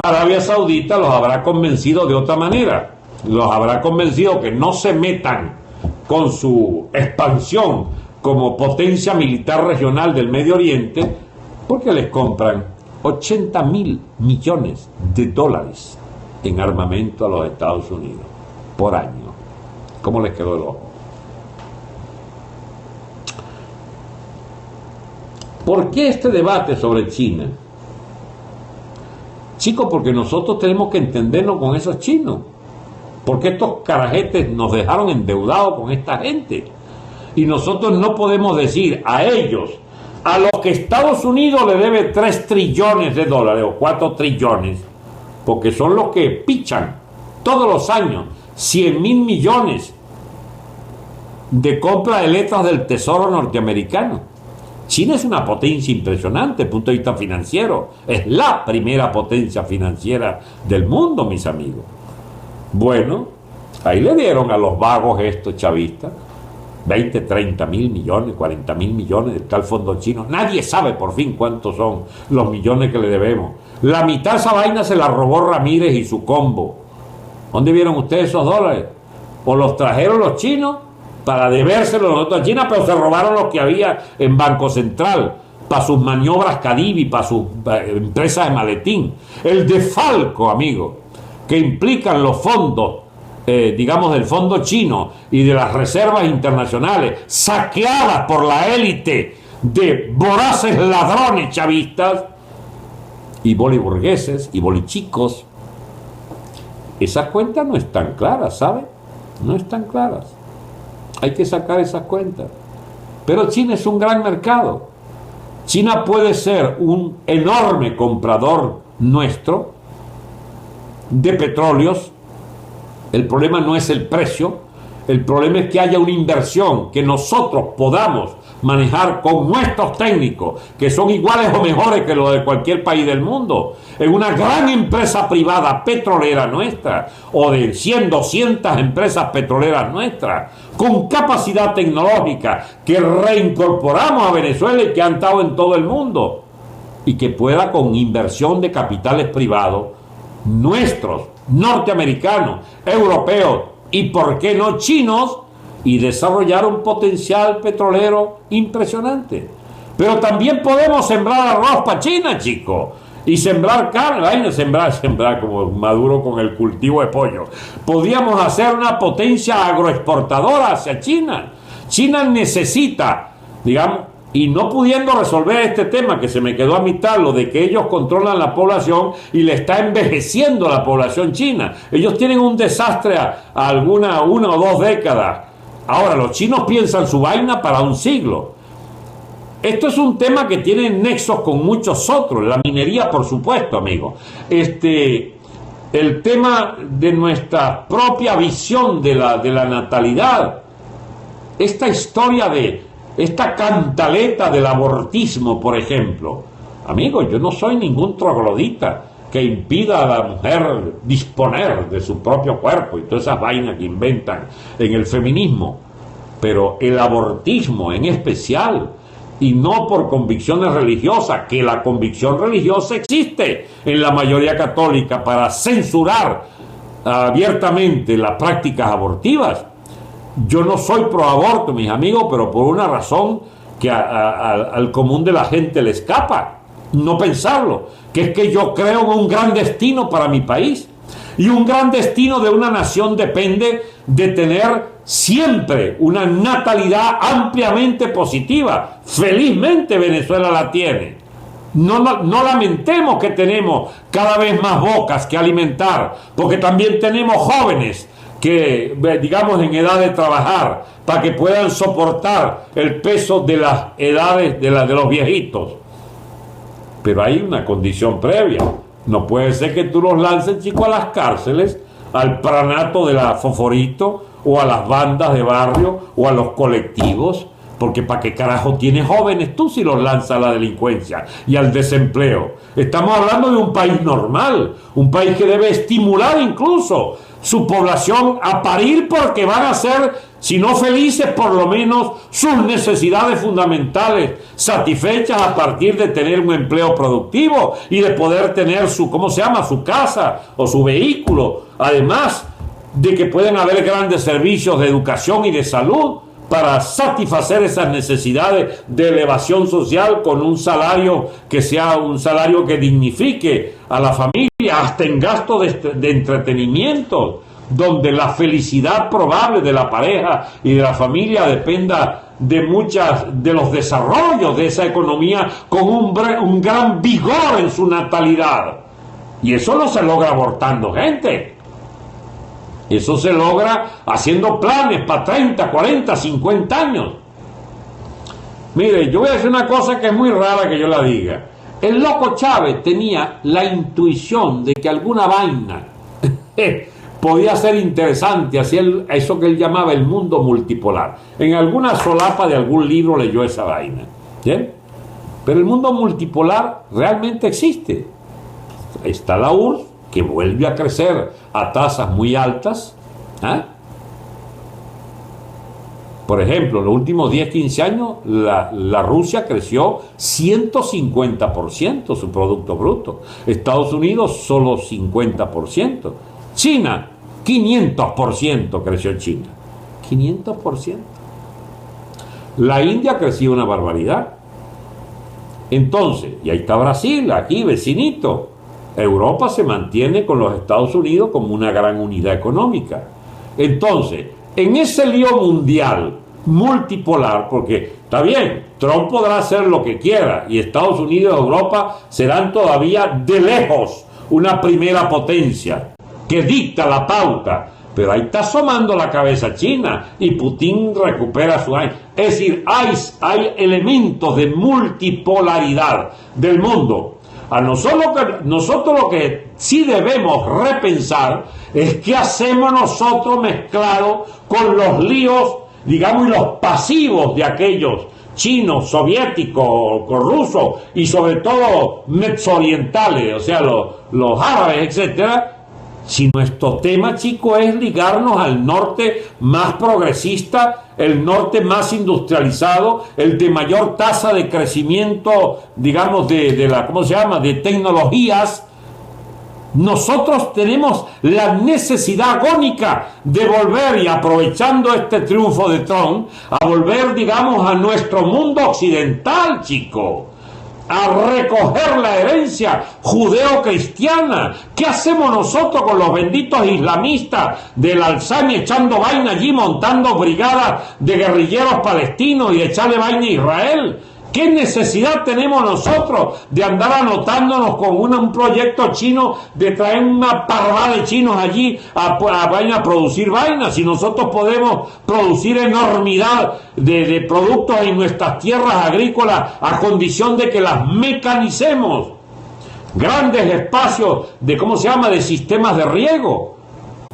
Arabia Saudita los habrá convencido de otra manera. Los habrá convencido que no se metan con su expansión como potencia militar regional del Medio Oriente, porque les compran 80.000 millones de dólares en armamento a los Estados Unidos por año. ¿Cómo les quedó el ojo? ¿Por qué este debate sobre China? Chicos, porque nosotros tenemos que entendernos con esos chinos. Porque estos carajetes nos dejaron endeudados con esta gente. Y nosotros no podemos decir a ellos, a los que Estados Unidos le debe 3 trillones de dólares o 4 trillones, porque son los que pichan todos los años 100.000 millones de compra de letras del Tesoro norteamericano. China es una potencia impresionante desde el punto de vista financiero. Es la primera potencia financiera del mundo, mis amigos. Bueno, ahí le dieron a los vagos estos chavistas 20, 30 mil millones, 40 mil millones del tal fondo chino. Nadie sabe por fin cuántos son los millones que le debemos. La mitad de esa vaina se la robó Ramírez y su combo. ¿Dónde vieron ustedes esos dólares? O los trajeron los chinos para debérselos nosotros a China, pero se robaron los que había en Banco Central para sus maniobras Cadivi, para sus empresas de maletín. El desfalco, amigo, que implican los fondos, digamos, del fondo chino y de las reservas internacionales saqueadas por la élite de voraces ladrones chavistas y boliburgueses y bolichicos. Esas cuentas no están claras, ¿sabe? No están claras. Hay que sacar esas cuentas. Pero China es un gran mercado. China puede ser un enorme comprador nuestro de petróleos. El problema no es el precio, el problema es que haya una inversión, que nosotros podamos manejar con nuestros técnicos, que son iguales o mejores que los de cualquier país del mundo, en una gran empresa privada petrolera nuestra, o de 100, 200 empresas petroleras nuestras, con capacidad tecnológica, que reincorporamos a Venezuela y que han estado en todo el mundo, y que pueda, con inversión de capitales privados, nuestros, norteamericanos, europeos y por qué no chinos, y desarrollar un potencial petrolero impresionante. Pero también podemos sembrar arroz para China, chicos, y sembrar carne, sembrar como Maduro con el cultivo de pollo. Podríamos hacer una potencia agroexportadora hacia China. China necesita, digamos, y no pudiendo resolver este tema que se me quedó a mitad, lo de que ellos controlan la población y le está envejeciendo la población china. Ellos tienen un desastre a una o dos décadas. Ahora, los chinos piensan su vaina para un siglo. Esto es un tema que tiene nexos con muchos otros. La minería, por supuesto, amigo. El tema de nuestra propia visión de la natalidad. Esta historia esta cantaleta del abortismo, por ejemplo. Amigo, yo no soy ningún troglodita que impida a la mujer disponer de su propio cuerpo y todas esas vainas que inventan en el feminismo, pero el abortismo en especial, y no por convicciones religiosas, que la convicción religiosa existe en la mayoría católica para censurar abiertamente las prácticas abortivas. Yo no soy pro aborto, mis amigos, pero por una razón que al común de la gente le escapa. No pensarlo, que es que yo creo en un gran destino para mi país, y un gran destino de una nación depende de tener siempre una natalidad ampliamente positiva. Felizmente Venezuela la tiene. No lamentemos que tenemos cada vez más bocas que alimentar, porque también tenemos jóvenes que, digamos, en edad de trabajar, para que puedan soportar el peso de las edades de los viejitos. Pero hay una condición previa. No puede ser que tú los lances, chicos, a las cárceles, al pranato de la Foforito, o a las bandas de barrio, o a los colectivos, porque ¿para qué carajo tienes jóvenes tú si los lanzas a la delincuencia y al desempleo? Estamos hablando de un país normal, un país que debe estimular incluso su población a parir, porque van a ser, si no felices, por lo menos sus necesidades fundamentales satisfechas a partir de tener un empleo productivo y de poder tener su casa o su vehículo, además de que pueden haber grandes servicios de educación y de salud para satisfacer esas necesidades de elevación social con un salario que sea un salario que dignifique a la familia, hasta en gasto de entretenimiento, donde la felicidad probable de la pareja y de la familia dependa de los desarrollos de esa economía con un gran vigor en su natalidad. Y eso no se logra abortando gente. Eso se logra haciendo planes para 30, 40, 50 años. Mire, yo voy a decir una cosa que es muy rara que yo la diga. El loco Chávez tenía la intuición de que alguna vaina podía ser interesante, hacia eso que él llamaba el mundo multipolar. En alguna solapa de algún libro leyó esa vaina. ¿Bien? Pero el mundo multipolar realmente existe. Está la URSS, que vuelve a crecer a tasas muy altas. Por ejemplo, en los últimos 10, 15 años, la Rusia creció 150% su Producto Bruto. Estados Unidos solo 50%. China, 500% creció China. 500%. La India creció una barbaridad. Entonces, y ahí está Brasil, aquí vecinito. Europa se mantiene con los Estados Unidos como una gran unidad económica. Entonces, en ese lío mundial multipolar, porque está bien, Trump podrá hacer lo que quiera y Estados Unidos y Europa serán todavía de lejos una primera potencia que dicta la pauta, pero ahí está asomando la cabeza China y Putin recupera su aire. Es decir, hay elementos de multipolaridad del mundo. A nosotros lo que sí debemos repensar es qué hacemos nosotros mezclados con los líos, digamos, y los pasivos de aquellos chinos, soviéticos, rusos y sobre todo mezzoorientales, o sea, los árabes, etcétera. Si nuestro tema, chico, es ligarnos al norte más progresista, el norte más industrializado, el de mayor tasa de crecimiento, digamos, ¿cómo se llama?, de tecnologías, nosotros tenemos la necesidad agónica de volver, y aprovechando este triunfo de Trump, a volver, digamos, a nuestro mundo occidental, chico, a recoger la herencia judeo-cristiana. ¿Qué hacemos nosotros con los benditos islamistas del Alzani echando vaina allí, montando brigadas de guerrilleros palestinos y echarle vaina a Israel? ¿Qué necesidad tenemos nosotros de andar anotándonos con un proyecto chino, de traer una parvada de chinos allí a producir vainas? Si nosotros podemos producir enormidad de productos en nuestras tierras agrícolas a condición de que las mecanicemos. Grandes espacios de sistemas de riego.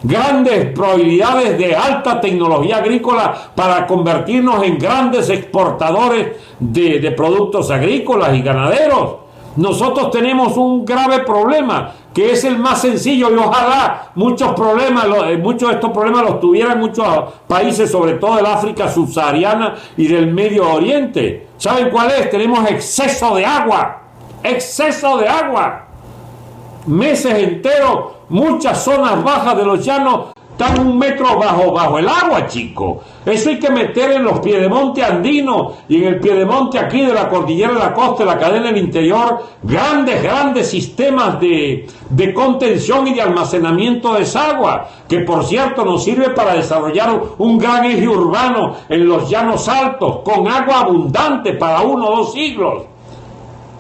Grandes probabilidades de alta tecnología agrícola para convertirnos en grandes exportadores de productos agrícolas y ganaderos. Nosotros tenemos un grave problema, que es el más sencillo, y ojalá muchos de estos problemas los tuvieran muchos países, sobre todo del África subsahariana y del Medio Oriente. ¿Saben cuál es? Tenemos exceso de agua. Exceso de agua. Meses enteros, muchas zonas bajas de los llanos están 1 metro bajo el agua, chico. Eso hay que meter en los piedemonte andinos y en el piedemonte aquí de la cordillera de la costa, de la cadena del interior, grandes sistemas de contención y de almacenamiento de esa agua, que por cierto nos sirve para desarrollar un gran eje urbano en los llanos altos, con agua abundante para 1 o 2 siglos.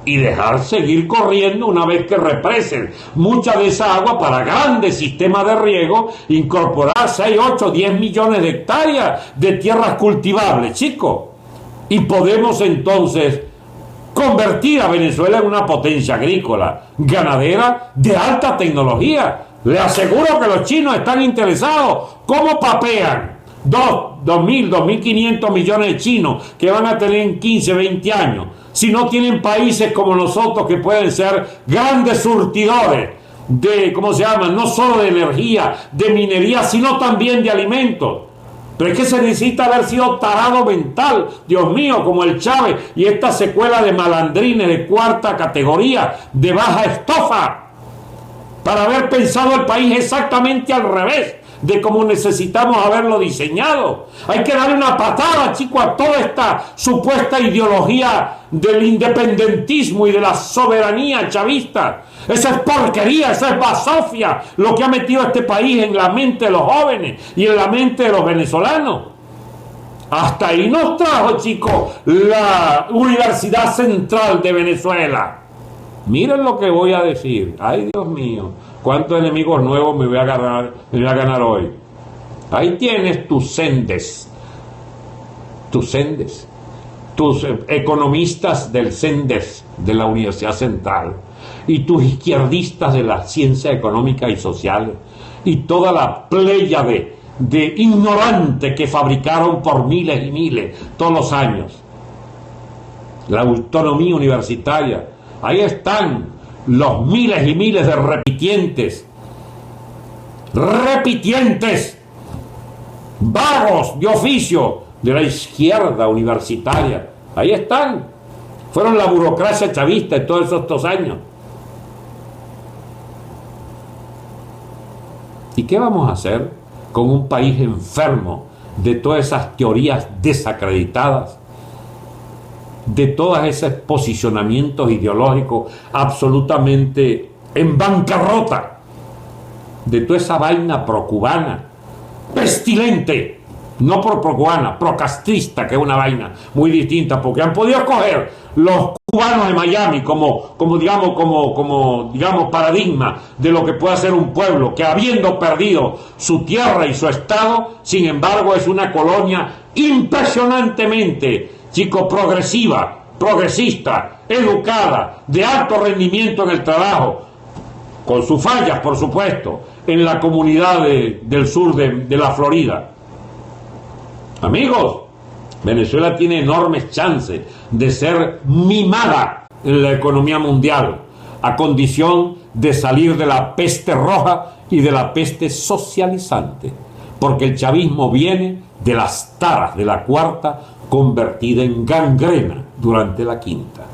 Y dejar seguir corriendo una vez que represen mucha de esa agua para grandes sistemas de riego, incorporar 6, 8, 10 millones de hectáreas de tierras cultivables, chicos. Y podemos entonces convertir a Venezuela en una potencia agrícola, ganadera, de alta tecnología. Le aseguro que los chinos están interesados. ¿Cómo papean? 2.500 millones de chinos que van a tener en 15, 20 años. Si no tienen países como nosotros que pueden ser grandes surtidores de, no solo de energía, de minería, sino también de alimentos. Pero es que se necesita haber sido tarado mental, Dios mío, como el Chávez y esta secuela de malandrines de 4ª categoría, de baja estofa, para haber pensado el país exactamente al revés de cómo necesitamos haberlo diseñado. Hay que darle una patada, chico, a toda esta supuesta ideología del independentismo y de la soberanía chavista. Esa es porquería, esa es basofia, lo que ha metido a este país en la mente de los jóvenes y en la mente de los venezolanos. Hasta ahí nos trajo, chicos, la Universidad Central de Venezuela. Miren lo que voy a decir. Ay, Dios mío, cuántos enemigos nuevos me voy a ganar hoy. Ahí tienes tus sendes, tus economistas del Sendes de la Universidad Central, y tus izquierdistas de la ciencia económica y social, y toda la pléyade de ignorantes que fabricaron por miles y miles todos los años la autonomía universitaria. Ahí están los miles y miles de repitientes, vagos de oficio de la izquierda universitaria. Ahí están. Fueron la burocracia chavista en todos estos años. ¿Y qué vamos a hacer con un país enfermo de todas esas teorías desacreditadas, de todos esos posicionamientos ideológicos absolutamente en bancarrota, de toda esa vaina procubana, pestilente, no procubana, procastrista, que es una vaina muy distinta, porque han podido escoger los cubanos de Miami como paradigma de lo que puede ser un pueblo que, habiendo perdido su tierra y su estado, sin embargo es una colonia impresionantemente, progresista, educada, de alto rendimiento en el trabajo, con sus fallas, por supuesto, en la comunidad del sur de la Florida. Amigos, Venezuela tiene enormes chances de ser mimada en la economía mundial, a condición de salir de la peste roja y de la peste socializante, porque el chavismo viene de las taras de la cuarta convertida en gangrena durante la quinta.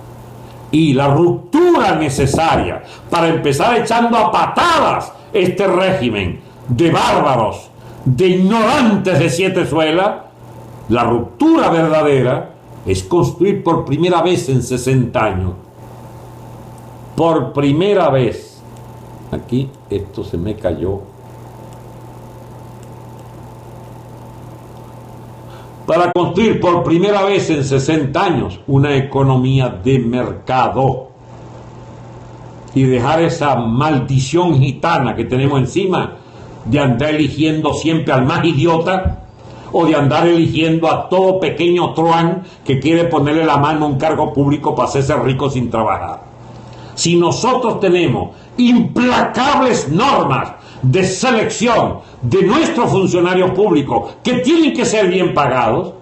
Y la ruptura necesaria para empezar echando a patadas este régimen de bárbaros, de ignorantes de siete suelas, la ruptura verdadera es construir por primera vez en 60 años, por primera vez, aquí esto se me cayó, para construir por primera vez en 60 años una economía de mercado y dejar esa maldición gitana que tenemos encima de andar eligiendo siempre al más idiota o de andar eligiendo a todo pequeño truán que quiere ponerle la mano a un cargo público para hacerse rico sin trabajar. Si nosotros tenemos implacables normas de selección de nuestros funcionarios públicos que tienen que ser bien pagados,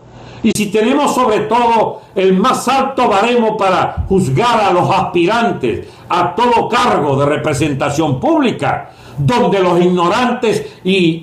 y si tenemos sobre todo el más alto baremo para juzgar a los aspirantes a todo cargo de representación pública, donde los ignorantes y